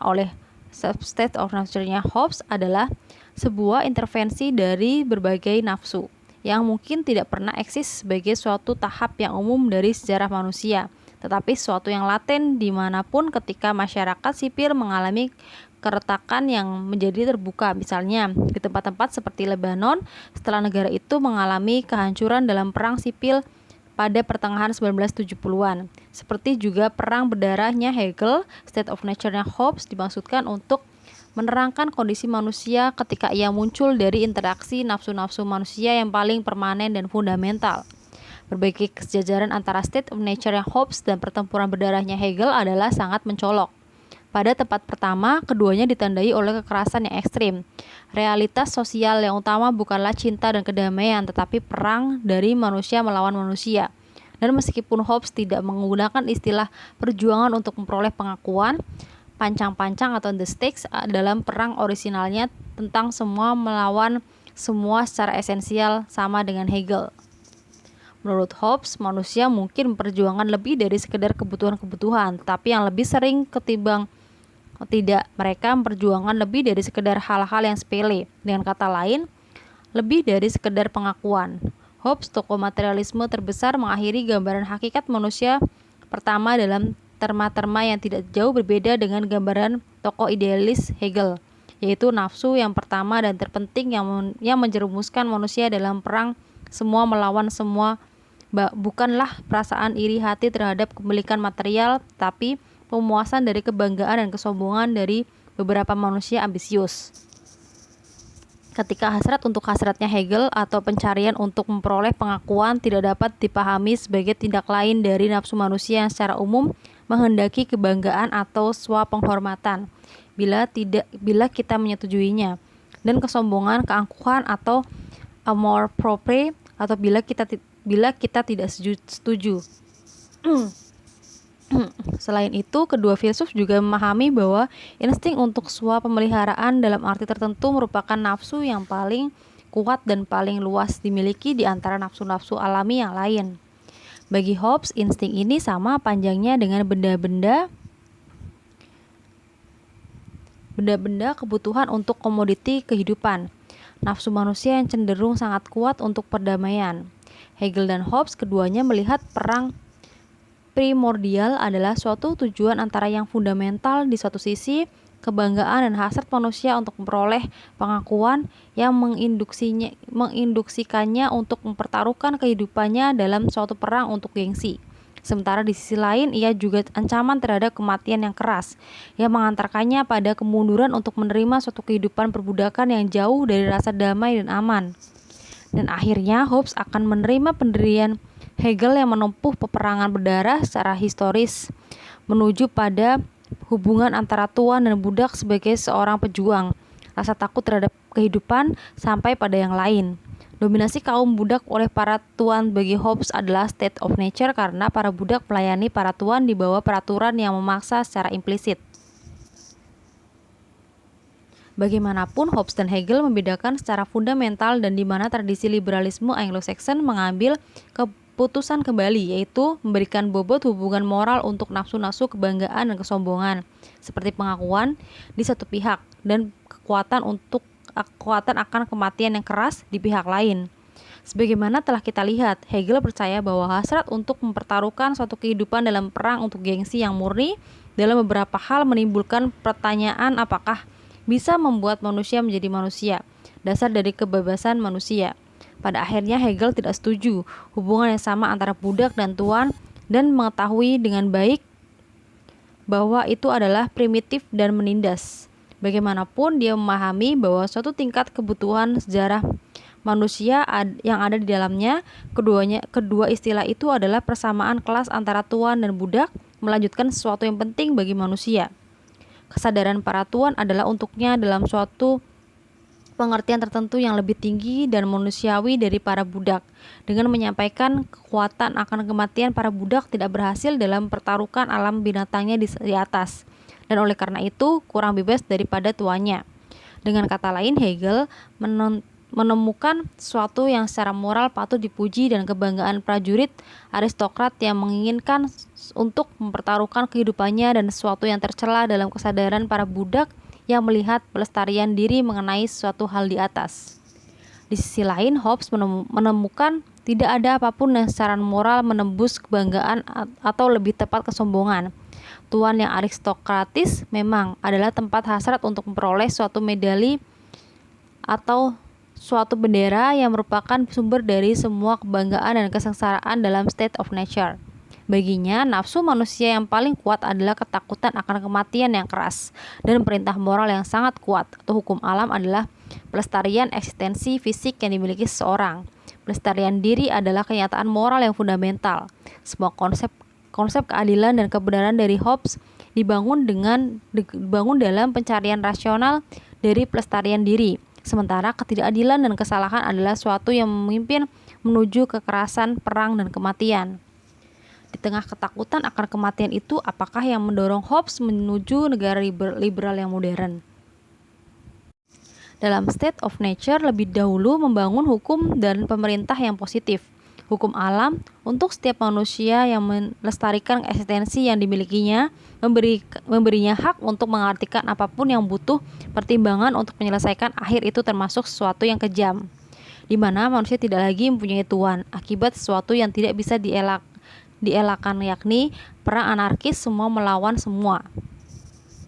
Hobbes adalah sebuah intervensi dari berbagai nafsu yang mungkin tidak pernah eksis sebagai suatu tahap yang umum dari sejarah manusia, tetapi suatu yang laten dimanapun ketika masyarakat sipil mengalami keretakan yang menjadi terbuka, misalnya di tempat-tempat seperti Lebanon setelah negara itu mengalami kehancuran dalam perang sipil pada pertengahan 1970-an. Seperti juga perang berdarahnya Hegel, state of nature-nya Hobbes dimaksudkan untuk menerangkan kondisi manusia ketika ia muncul dari interaksi nafsu-nafsu manusia yang paling permanen dan fundamental. Berbagai kesejajaran antara state of nature-nya Hobbes dan pertempuran berdarahnya Hegel adalah sangat mencolok. Pada tempat pertama, keduanya ditandai oleh kekerasan yang ekstrim. Realitas sosial yang utama bukanlah cinta dan kedamaian, tetapi perang dari manusia melawan manusia. Dan meskipun Hobbes tidak menggunakan istilah perjuangan untuk memperoleh pengakuan, pancang-pancang atau the stakes dalam perang orisinalnya tentang semua melawan semua secara esensial sama dengan Hegel. Menurut Hobbes, manusia mungkin memperjuangkan lebih dari sekedar kebutuhan-kebutuhan, tapi yang lebih sering ketimbang tidak, mereka memperjuangkan lebih dari sekedar hal-hal yang sepele. Dengan kata lain, lebih dari sekedar pengakuan. Hobbes, tokoh materialisme terbesar, mengakhiri gambaran hakikat manusia pertama dalam terma-terma yang tidak jauh berbeda dengan gambaran tokoh idealis Hegel, yaitu nafsu yang pertama dan terpenting yang menjerumuskan manusia dalam perang semua melawan semua, bukanlah perasaan iri hati terhadap kepemilikan material, tapi pemuasan dari kebanggaan dan kesombongan dari beberapa manusia ambisius. Ketika hasrat untuk hasratnya Hegel atau pencarian untuk memperoleh pengakuan tidak dapat dipahami sebagai tindak lain dari nafsu manusia yang secara umum menghendaki kebanggaan atau swapenghormatan, bila kita menyetujuinya, dan kesombongan, keangkuhan atau amour propre, atau bila kita tidak setuju. Selain itu, kedua filsuf juga memahami bahwa insting untuk swapemeliharaan dalam arti tertentu merupakan nafsu yang paling kuat dan paling luas dimiliki di antara nafsu-nafsu alami yang lain. Bagi Hobbes, insting ini sama panjangnya dengan benda-benda kebutuhan untuk komoditi kehidupan. Nafsu manusia yang cenderung sangat kuat untuk perdamaian. Hegel dan Hobbes keduanya melihat perang primordial adalah suatu tujuan antara yang fundamental di suatu sisi, kebanggaan dan hasrat manusia untuk memperoleh pengakuan yang menginduksikannya untuk mempertaruhkan kehidupannya dalam suatu perang untuk gengsi. Sementara di sisi lain, ia juga ancaman terhadap kematian yang keras, yang mengantarkannya pada kemunduran untuk menerima suatu kehidupan perbudakan yang jauh dari rasa damai dan aman. Dan akhirnya Hobbes akan menerima pendirian Hegel yang menempuh peperangan berdarah secara historis, menuju pada hubungan antara tuan dan budak sebagai seorang pejuang, rasa takut terhadap kehidupan, sampai pada yang lain. Dominasi kaum budak oleh para tuan bagi Hobbes adalah state of nature karena para budak melayani para tuan di bawah peraturan yang memaksa secara implisit. Bagaimanapun, Hobbes dan Hegel membedakan secara fundamental dan di mana tradisi liberalisme Anglo-Saxon mengambil keputusan kembali, yaitu memberikan bobot hubungan moral untuk nafsu-nafsu kebanggaan dan kesombongan, seperti pengakuan di satu pihak dan kekuatan akan kematian yang keras di pihak lain. Sebagaimana telah kita lihat, Hegel percaya bahwa hasrat untuk mempertaruhkan suatu kehidupan dalam perang untuk gengsi yang murni dalam beberapa hal menimbulkan pertanyaan apakah bisa membuat manusia menjadi manusia, dasar dari kebebasan manusia. Pada akhirnya Hegel tidak setuju hubungan yang sama antara budak dan tuan dan mengetahui dengan baik bahwa itu adalah primitif dan menindas. Bagaimanapun dia memahami bahwa suatu tingkat kebutuhan sejarah manusia yang ada di dalamnya, kedua istilah itu adalah persamaan kelas antara tuan dan budak, melanjutkan sesuatu yang penting bagi manusia. Kesadaran para tuan adalah untuknya dalam suatu pengertian tertentu yang lebih tinggi dan manusiawi dari para budak. Dengan menyampaikan kekuatan akan kematian, para budak tidak berhasil dalam pertaruhkan alam binatangnya di atas, dan oleh karena itu kurang bebas daripada tuannya. Dengan kata lain, Hegel menemukan sesuatu yang secara moral patut dipuji dan kebanggaan prajurit aristokrat yang menginginkan untuk mempertaruhkan kehidupannya, dan sesuatu yang tercela dalam kesadaran para budak yang melihat pelestarian diri mengenai suatu hal di atas. Di sisi lain, Hobbes menemukan tidak ada apapun yang secara moral menembus kebanggaan atau lebih tepat kesombongan. Tuan yang aristokratis memang adalah tempat hasrat untuk memperoleh suatu medali atau suatu bendera yang merupakan sumber dari semua kebanggaan dan kesengsaraan dalam state of nature. Baginya, nafsu manusia yang paling kuat adalah ketakutan akan kematian yang keras, dan perintah moral yang sangat kuat atau hukum alam adalah pelestarian eksistensi fisik yang dimiliki seseorang. Pelestarian diri adalah kenyataan moral yang fundamental. Semua konsep keadilan dan kebenaran dari Hobbes dibangun dalam pencarian rasional dari pelestarian diri. Sementara ketidakadilan dan kesalahan adalah suatu yang memimpin menuju kekerasan, perang, dan kematian. Di tengah ketakutan akan kematian itu, apakah yang mendorong Hobbes menuju negara liberal yang modern? Dalam state of nature lebih dahulu membangun hukum dan pemerintah yang positif. Hukum alam untuk setiap manusia yang melestarikan eksistensi yang dimilikinya, memberinya hak untuk mengartikan apapun yang butuh pertimbangan untuk menyelesaikan akhir itu, termasuk sesuatu yang kejam, di mana manusia tidak lagi mempunyai tuan akibat sesuatu yang tidak bisa dielakkan, yakni perang anarkis semua melawan semua.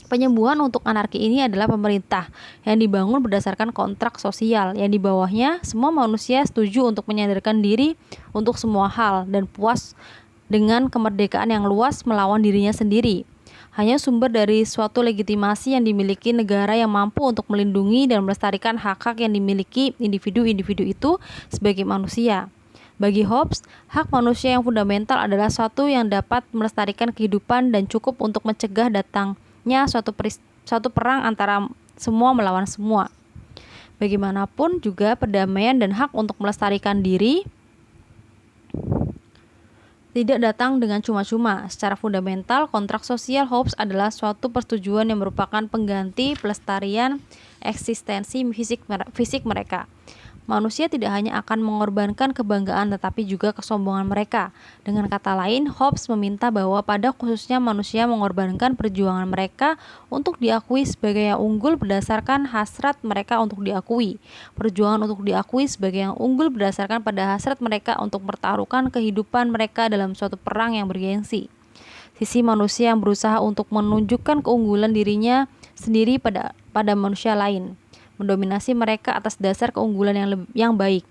Penyembuhan untuk anarki ini adalah pemerintah yang dibangun berdasarkan kontrak sosial yang di bawahnya semua manusia setuju untuk menyadarkan diri untuk semua hal dan puas dengan kemerdekaan yang luas melawan dirinya sendiri. Hanya sumber dari suatu legitimasi yang dimiliki negara yang mampu untuk melindungi dan melestarikan hak-hak yang dimiliki individu-individu itu sebagai manusia. Bagi Hobbes, hak manusia yang fundamental adalah suatu yang dapat melestarikan kehidupan dan cukup untuk mencegah datangnya suatu perang antara semua melawan semua. Bagaimanapun juga perdamaian dan hak untuk melestarikan diri tidak datang dengan cuma-cuma. Secara fundamental, kontrak sosial Hobbes adalah suatu persetujuan yang merupakan pengganti pelestarian eksistensi fisik mereka. Manusia tidak hanya akan mengorbankan kebanggaan tetapi juga kesombongan mereka. Dengan kata lain, Hobbes meminta bahwa pada khususnya manusia mengorbankan perjuangan mereka untuk diakui sebagai yang unggul berdasarkan hasrat mereka untuk diakui. Perjuangan untuk diakui sebagai yang unggul berdasarkan pada hasrat mereka untuk mempertaruhkan kehidupan mereka dalam suatu perang yang bergengsi. Sisi manusia yang berusaha untuk menunjukkan keunggulan dirinya sendiri pada manusia lain, mendominasi mereka atas dasar keunggulan yang baik.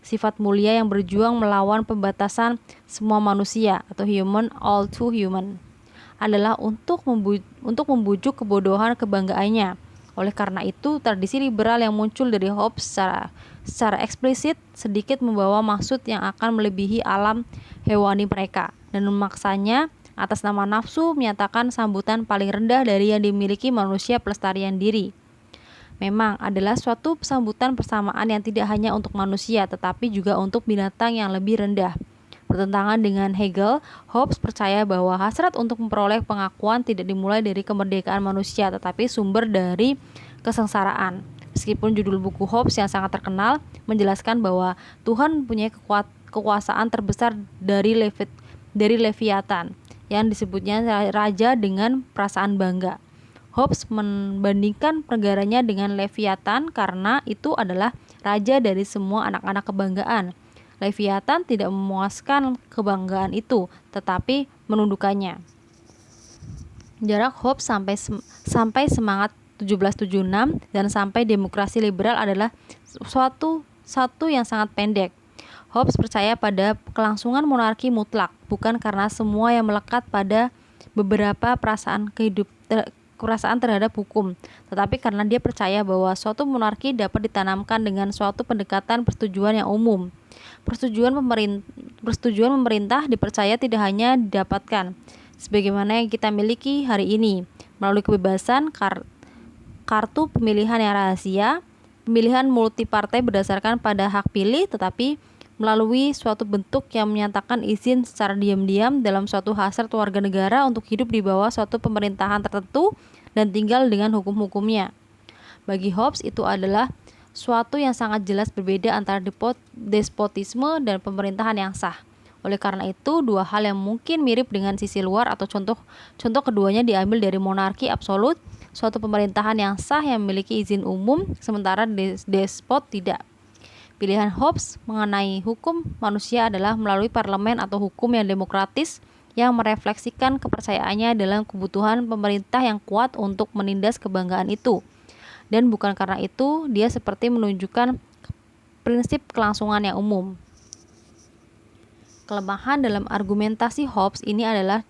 Sifat mulia yang berjuang melawan pembatasan semua manusia atau human all too human adalah untuk membujuk kebodohan kebanggaannya. Oleh karena itu, tradisi liberal yang muncul dari Hobbes secara eksplisit sedikit membawa maksud yang akan melebihi alam hewani mereka dan memaksanya atas nama nafsu menyatakan sambutan paling rendah dari yang dimiliki manusia pelestarian diri. Memang adalah suatu sambutan persamaan yang tidak hanya untuk manusia tetapi juga untuk binatang yang lebih rendah. Bertentangan dengan Hegel, Hobbes percaya bahwa hasrat untuk memperoleh pengakuan tidak dimulai dari kemerdekaan manusia tetapi sumber dari kesengsaraan. Meskipun judul buku Hobbes yang sangat terkenal menjelaskan bahwa Tuhan mempunyai kekuasaan terbesar dari Leviathan yang disebutnya raja dengan perasaan bangga. Hobbes membandingkan negaranya dengan Leviathan karena itu adalah raja dari semua anak-anak kebanggaan. Leviathan tidak memuaskan kebanggaan itu, tetapi menundukkannya. Jarak Hobbes sampai semangat 1776 dan sampai demokrasi liberal adalah satu yang sangat pendek. Hobbes percaya pada kelangsungan monarki mutlak, bukan karena semua yang melekat pada beberapa perasaan terhadap hukum, tetapi karena dia percaya bahwa suatu monarki dapat ditanamkan dengan suatu pendekatan persetujuan yang umum. Persetujuan pemerintah dipercaya tidak hanya didapatkan, sebagaimana yang kita miliki hari ini, melalui kebebasan kartu pemilihan yang rahasia, pemilihan multipartai berdasarkan pada hak pilih, tetapi melalui suatu bentuk yang menyatakan izin secara diam-diam dalam suatu hasrat warga negara untuk hidup di bawah suatu pemerintahan tertentu dan tinggal dengan hukum-hukumnya. Bagi Hobbes itu adalah suatu yang sangat jelas berbeda antara despotisme dan pemerintahan yang sah. Oleh karena itu, dua hal yang mungkin mirip dengan sisi luar atau contoh keduanya diambil dari monarki absolut, suatu pemerintahan yang sah yang memiliki izin umum, sementara despot tidak. Pilihan Hobbes mengenai hukum manusia adalah melalui parlemen atau hukum yang demokratis yang merefleksikan kepercayaannya dalam kebutuhan pemerintah yang kuat untuk menindas kebanggaan itu. Dan bukan karena itu, dia seperti menunjukkan prinsip kelangsungan yang umum. Kelemahan dalam argumentasi Hobbes ini adalah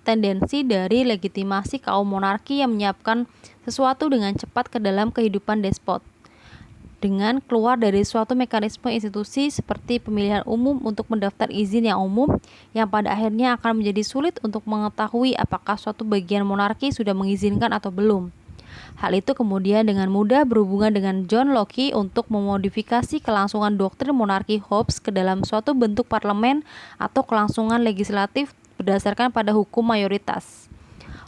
tendensi dari legitimasi kaum monarki yang menyiapkan sesuatu dengan cepat ke dalam kehidupan despot. Dengan keluar dari suatu mekanisme institusi seperti pemilihan umum untuk mendaftar izin yang umum, yang pada akhirnya akan menjadi sulit untuk mengetahui apakah suatu bagian monarki sudah mengizinkan atau belum. Hal itu kemudian dengan mudah berhubungan dengan John Locke untuk memodifikasi kelangsungan doktrin monarki Hobbes ke dalam suatu bentuk parlemen atau kelangsungan legislatif berdasarkan pada hukum mayoritas.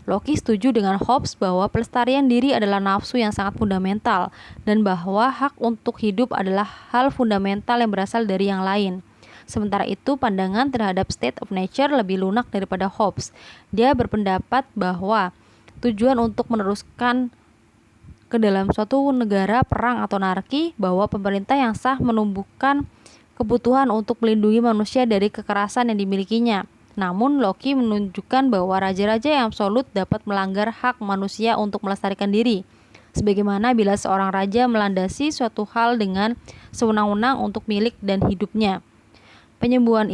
Locke setuju dengan Hobbes bahwa pelestarian diri adalah nafsu yang sangat fundamental dan bahwa hak untuk hidup adalah hal fundamental yang berasal dari yang lain. Sementara itu, pandangan terhadap state of nature lebih lunak daripada Hobbes. Dia berpendapat bahwa tujuan untuk meneruskan ke dalam suatu negara perang atau anarki, bahwa pemerintah yang sah menumbuhkan kebutuhan untuk melindungi manusia dari kekerasan yang dimilikinya. Namun Locke menunjukkan bahwa raja-raja yang absolut dapat melanggar hak manusia untuk melestarikan diri. Sebagaimana bila seorang raja melandasi suatu hal dengan sewenang-wenang untuk milik dan hidupnya. Penyembuhan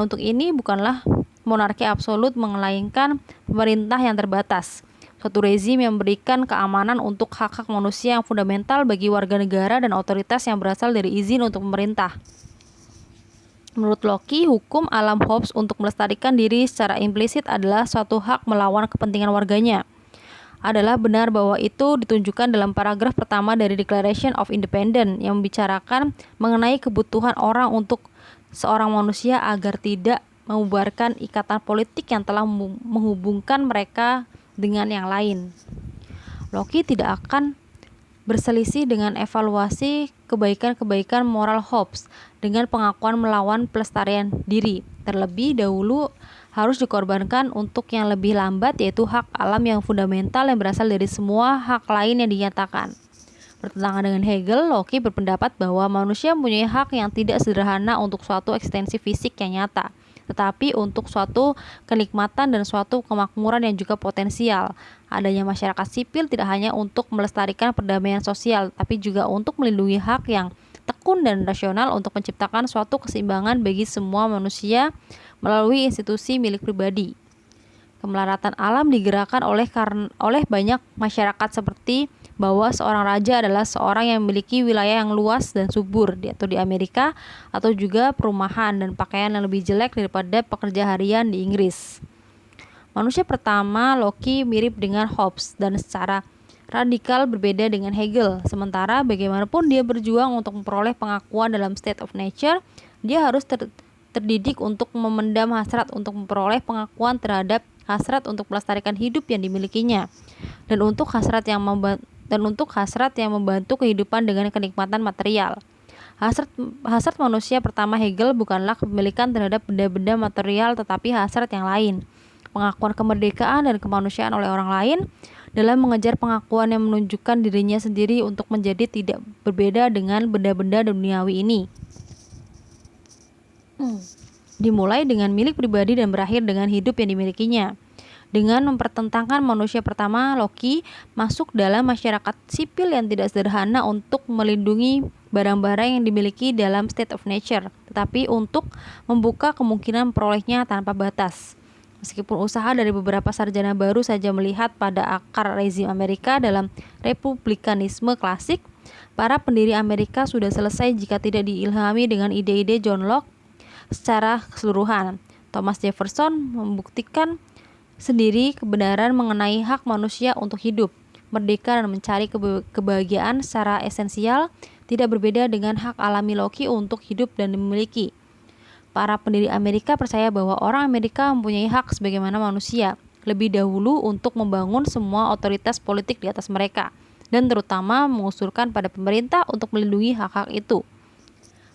untuk ini bukanlah monarki absolut melainkan pemerintah yang terbatas. Suatu rezim yang memberikan keamanan untuk hak-hak manusia yang fundamental bagi warga negara dan otoritas yang berasal dari izin untuk pemerintah. Menurut Locke, hukum alam Hobbes untuk melestarikan diri secara implisit adalah suatu hak melawan kepentingan warganya. Adalah benar bahwa itu ditunjukkan dalam paragraf pertama dari Declaration of Independence yang membicarakan mengenai kebutuhan orang untuk seorang manusia agar tidak membubarkan ikatan politik yang telah menghubungkan mereka dengan yang lain. Locke tidak akan berselisih dengan evaluasi kebaikan-kebaikan moral Hobbes dengan pengakuan melawan pelestarian diri. Terlebih dahulu harus dikorbankan untuk yang lebih lambat, yaitu hak alam yang fundamental yang berasal dari semua hak lain yang dinyatakan. Bertentangan dengan Hegel, Locke berpendapat bahwa manusia mempunyai hak yang tidak sederhana untuk suatu eksistensi fisik yang nyata, tetapi untuk suatu kenikmatan dan suatu kemakmuran yang juga potensial. Adanya masyarakat sipil tidak hanya untuk melestarikan perdamaian sosial, tapi juga untuk melindungi hak yang tekun dan rasional untuk menciptakan suatu keseimbangan bagi semua manusia melalui institusi milik pribadi. Kemelaratan alam digerakkan oleh banyak masyarakat seperti bahwa seorang raja adalah seorang yang memiliki wilayah yang luas dan subur atau di Amerika, atau juga perumahan dan pakaian yang lebih jelek daripada pekerja harian di Inggris. Manusia pertama Locke mirip dengan Hobbes dan secara radikal berbeda dengan Hegel. Sementara bagaimanapun dia berjuang untuk memperoleh pengakuan dalam state of nature, dia harus terdidik untuk memendam hasrat untuk memperoleh pengakuan terhadap hasrat untuk melestarikan hidup yang dimilikinya, dan untuk hasrat yang membantu kehidupan dengan kenikmatan material. Hasrat manusia pertama Hegel bukanlah kepemilikan terhadap benda-benda material, tetapi hasrat yang lain, pengakuan kemerdekaan dan kemanusiaan oleh orang lain, dalam mengejar pengakuan yang menunjukkan dirinya sendiri untuk menjadi tidak berbeda dengan benda-benda duniawi ini. Dimulai dengan milik pribadi dan berakhir dengan hidup yang dimilikinya. Dengan mempertentangkan manusia pertama, Locke masuk dalam masyarakat sipil yang tidak sederhana untuk melindungi barang-barang yang dimiliki dalam state of nature, tetapi untuk membuka kemungkinan memperolehnya tanpa batas. Meskipun usaha dari beberapa sarjana baru saja melihat pada akar rezim Amerika dalam republikanisme klasik, para pendiri Amerika sudah selesai jika tidak diilhami dengan ide-ide John Locke secara keseluruhan. Thomas Jefferson membuktikan sendiri kebenaran mengenai hak manusia untuk hidup, merdeka dan mencari kebahagiaan secara esensial, tidak berbeda dengan hak alami Locke untuk hidup dan memiliki. Para pendiri Amerika percaya bahwa orang Amerika mempunyai hak sebagaimana manusia, lebih dahulu untuk membangun semua otoritas politik di atas mereka, dan terutama mengusulkan pada pemerintah untuk melindungi hak-hak itu.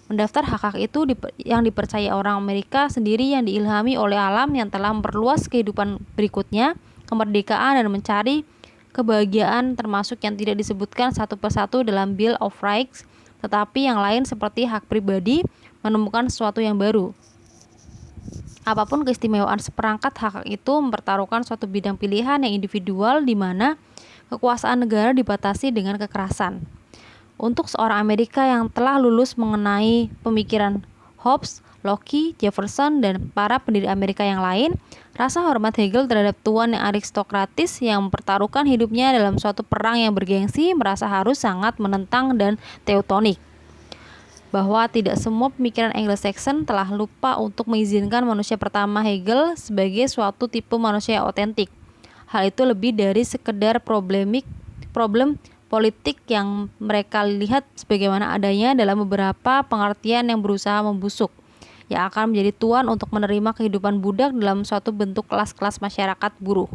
Mendaftar hak-hak itu yang dipercaya orang Amerika sendiri yang diilhami oleh alam yang telah memperluas kehidupan berikutnya, kemerdekaan dan mencari kebahagiaan, termasuk yang tidak disebutkan satu persatu dalam Bill of Rights, tetapi yang lain seperti hak pribadi, menemukan sesuatu yang baru. Apapun keistimewaan seperangkat hak itu mempertaruhkan suatu bidang pilihan yang individual di mana kekuasaan negara dibatasi dengan kekerasan. Untuk seorang Amerika yang telah lulus mengenai pemikiran Hobbes, Locke, Jefferson, dan para pendiri Amerika yang lain, rasa hormat Hegel terhadap tuan yang aristokratis yang mempertaruhkan hidupnya dalam suatu perang yang bergengsi merasa harus sangat menentang dan teutonik. Bahwa tidak semua pemikiran Anglo-Saxon telah lupa untuk mengizinkan manusia pertama Hegel sebagai suatu tipe manusia otentik. Hal itu lebih dari sekedar problem politik yang mereka lihat sebagaimana adanya dalam beberapa pengertian yang berusaha membusuk, yang akan menjadi tuan untuk menerima kehidupan budak dalam suatu bentuk kelas-kelas masyarakat buruh.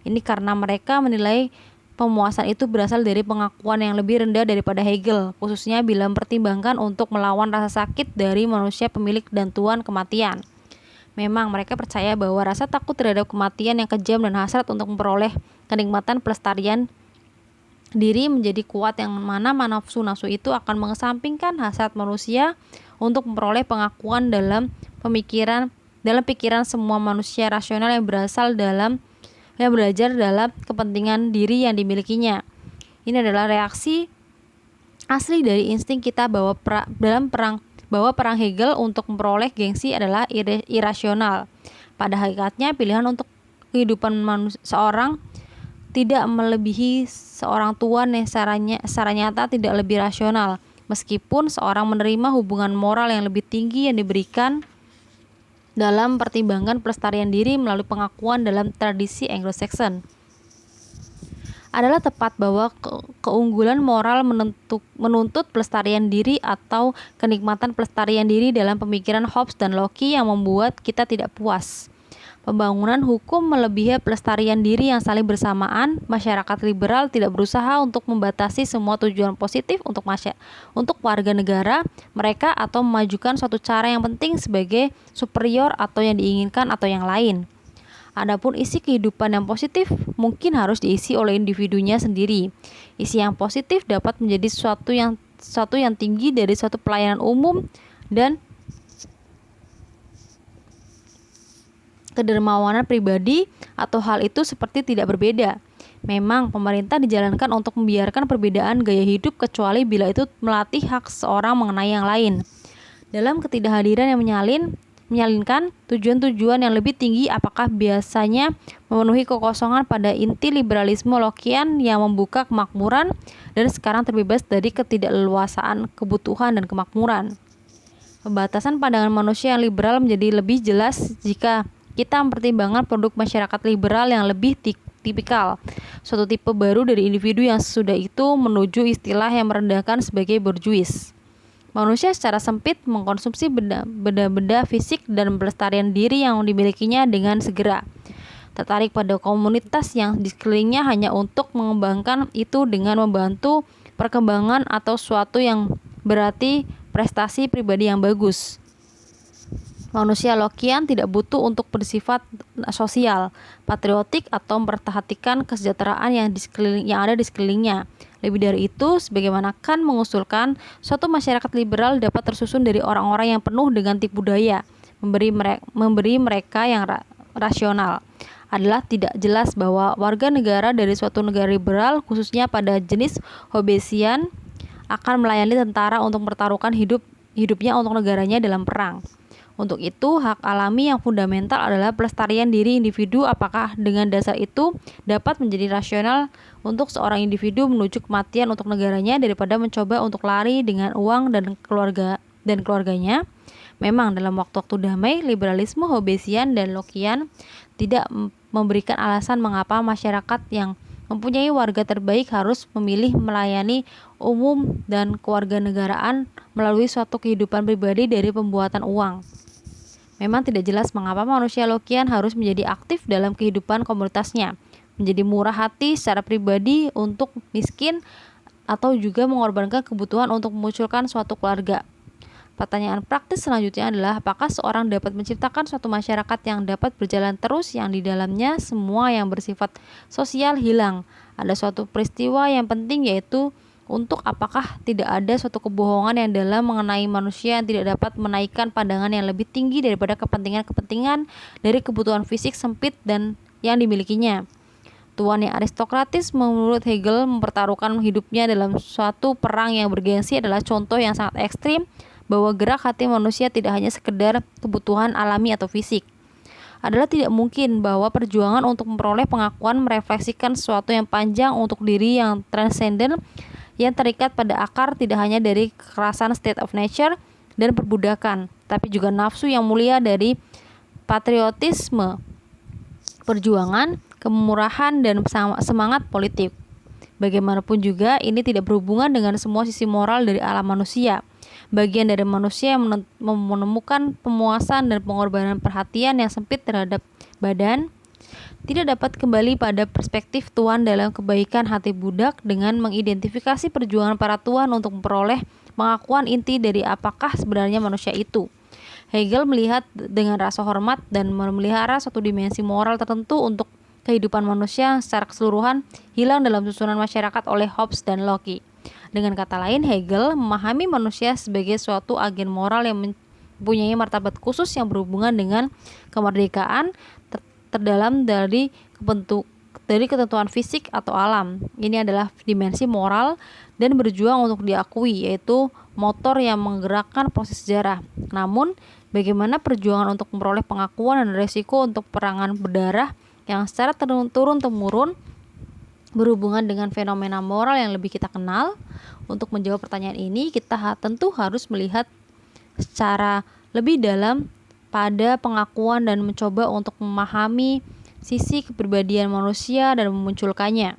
Ini karena mereka menilai pemuasan itu berasal dari pengakuan yang lebih rendah daripada Hegel, khususnya bila mempertimbangkan untuk melawan rasa sakit dari manusia pemilik dan tuan kematian. Memang mereka percaya bahwa rasa takut terhadap kematian yang kejam dan hasrat untuk memperoleh kenikmatan pelestarian diri menjadi kuat, yang mana nafsu-nafsu itu akan mengesampingkan hasrat manusia untuk memperoleh pengakuan dalam pikiran semua manusia rasional yang belajar dalam kepentingan diri yang dimilikinya. Ini adalah reaksi asli dari insting kita bahwa perang Hegel untuk memperoleh gengsi adalah irasional. Pada hakikatnya pilihan untuk kehidupan seorang tidak melebihi seorang tuan yang secara nyata tidak lebih rasional, meskipun seorang menerima hubungan moral yang lebih tinggi yang diberikan dalam pertimbangan pelestarian diri melalui pengakuan dalam tradisi Anglo-Saxon. Adalah tepat bahwa keunggulan moral menuntut pelestarian diri atau kenikmatan pelestarian diri dalam pemikiran Hobbes dan Locke yang membuat kita tidak puas. Pembangunan hukum melebihi pelestarian diri yang saling bersamaan. Masyarakat liberal tidak berusaha untuk membatasi semua tujuan positif untuk warga negara mereka atau memajukan suatu cara yang penting sebagai superior atau yang diinginkan atau yang lain. Adapun isi kehidupan yang positif mungkin harus diisi oleh individunya sendiri. Isi yang positif dapat menjadi sesuatu yang tinggi dari suatu pelayanan umum dan kedermawanan pribadi, atau hal itu seperti tidak berbeda. Memang pemerintah dijalankan untuk membiarkan perbedaan gaya hidup kecuali bila itu melatih hak seseorang mengenai yang lain. Dalam ketidakhadiran yang menyalin, menyalinkan tujuan-tujuan yang lebih tinggi, apakah biasanya memenuhi kekosongan pada inti liberalisme Lockean yang membuka kemakmuran dan sekarang terbebas dari ketidakleluasaan kebutuhan dan kemakmuran. Pembatasan pandangan manusia yang liberal menjadi lebih jelas jika kita mempertimbangkan produk masyarakat liberal yang lebih tipikal, suatu tipe baru dari individu yang sesudah itu menuju istilah yang merendahkan sebagai bourgeois. Manusia secara sempit mengkonsumsi benda-benda fisik dan pelestarian diri yang dimilikinya dengan segera. Tertarik pada komunitas yang di sekelilingnya hanya untuk mengembangkan itu dengan membantu perkembangan atau suatu yang berarti prestasi pribadi yang bagus. Manusia Lockean tidak butuh untuk bersifat sosial, patriotik atau memperhatikan kesejahteraan yang ada di sekelilingnya. Lebih dari itu, sebagaimana Kant mengusulkan, suatu masyarakat liberal dapat tersusun dari orang-orang yang penuh dengan tipu daya, memberi mereka yang rasional. Adalah tidak jelas bahwa warga negara dari suatu negara liberal, khususnya pada jenis Hobbesian, akan melayani tentara untuk mempertaruhkan hidupnya untuk negaranya dalam perang. Untuk itu, hak alami yang fundamental adalah pelestarian diri individu. Apakah dengan dasar itu dapat menjadi rasional untuk seorang individu menuju kematian untuk negaranya daripada mencoba untuk lari dengan uang dan keluarganya? Memang dalam waktu-waktu damai, liberalisme Hobbesian dan Lockean tidak memberikan alasan mengapa masyarakat yang mempunyai warga terbaik harus memilih melayani umum dan kewarganegaraan melalui suatu kehidupan pribadi dari pembuatan uang. Memang tidak jelas mengapa manusia Lockean harus menjadi aktif dalam kehidupan komunitasnya, menjadi murah hati secara pribadi untuk miskin, atau juga mengorbankan kebutuhan untuk memunculkan suatu keluarga. Pertanyaan praktis selanjutnya adalah apakah seorang dapat menciptakan suatu masyarakat yang dapat berjalan terus yang di dalamnya semua yang bersifat sosial hilang. Ada suatu peristiwa yang penting, yaitu untuk apakah tidak ada suatu kebohongan yang dalam mengenai manusia yang tidak dapat menaikkan pandangan yang lebih tinggi daripada kepentingan-kepentingan dari kebutuhan fisik sempit dan yang dimilikinya. Tuan yang aristokratis menurut Hegel mempertaruhkan hidupnya dalam suatu perang yang bergengsi adalah contoh yang sangat ekstrim bahwa gerak hati manusia tidak hanya sekedar kebutuhan alami atau fisik. Adalah tidak mungkin bahwa perjuangan untuk memperoleh pengakuan merefleksikan sesuatu yang panjang untuk diri yang transenden, yang terikat pada akar tidak hanya dari kekerasan state of nature dan perbudakan, tapi juga nafsu yang mulia dari patriotisme, perjuangan, kemurahan, dan semangat politik. Bagaimanapun juga, ini tidak berhubungan dengan semua sisi moral dari alam manusia. Bagian dari manusia yang menemukan pemuasan dan pengorbanan perhatian yang sempit terhadap badan tidak dapat kembali pada perspektif tuan dalam kebaikan hati budak dengan mengidentifikasi perjuangan para tuan untuk memperoleh pengakuan inti dari apakah sebenarnya manusia itu. Hegel melihat dengan rasa hormat dan memelihara suatu dimensi moral tertentu untuk kehidupan manusia secara keseluruhan hilang dalam susunan masyarakat oleh Hobbes dan Locke. Dengan kata lain, Hegel memahami manusia sebagai suatu agen moral yang mempunyai martabat khusus yang berhubungan dengan kemerdekaan terdalam dari ketentuan fisik atau alam. Ini adalah dimensi moral dan berjuang untuk diakui, yaitu motor yang menggerakkan proses sejarah. Namun, bagaimana perjuangan untuk memperoleh pengakuan dan resiko untuk perangan berdarah yang secara turun-temurun berhubungan dengan fenomena moral yang lebih kita kenal? Untuk menjawab pertanyaan ini, kita tentu harus melihat secara lebih dalam pada pengakuan dan mencoba untuk memahami sisi kepribadian manusia dan memunculkannya.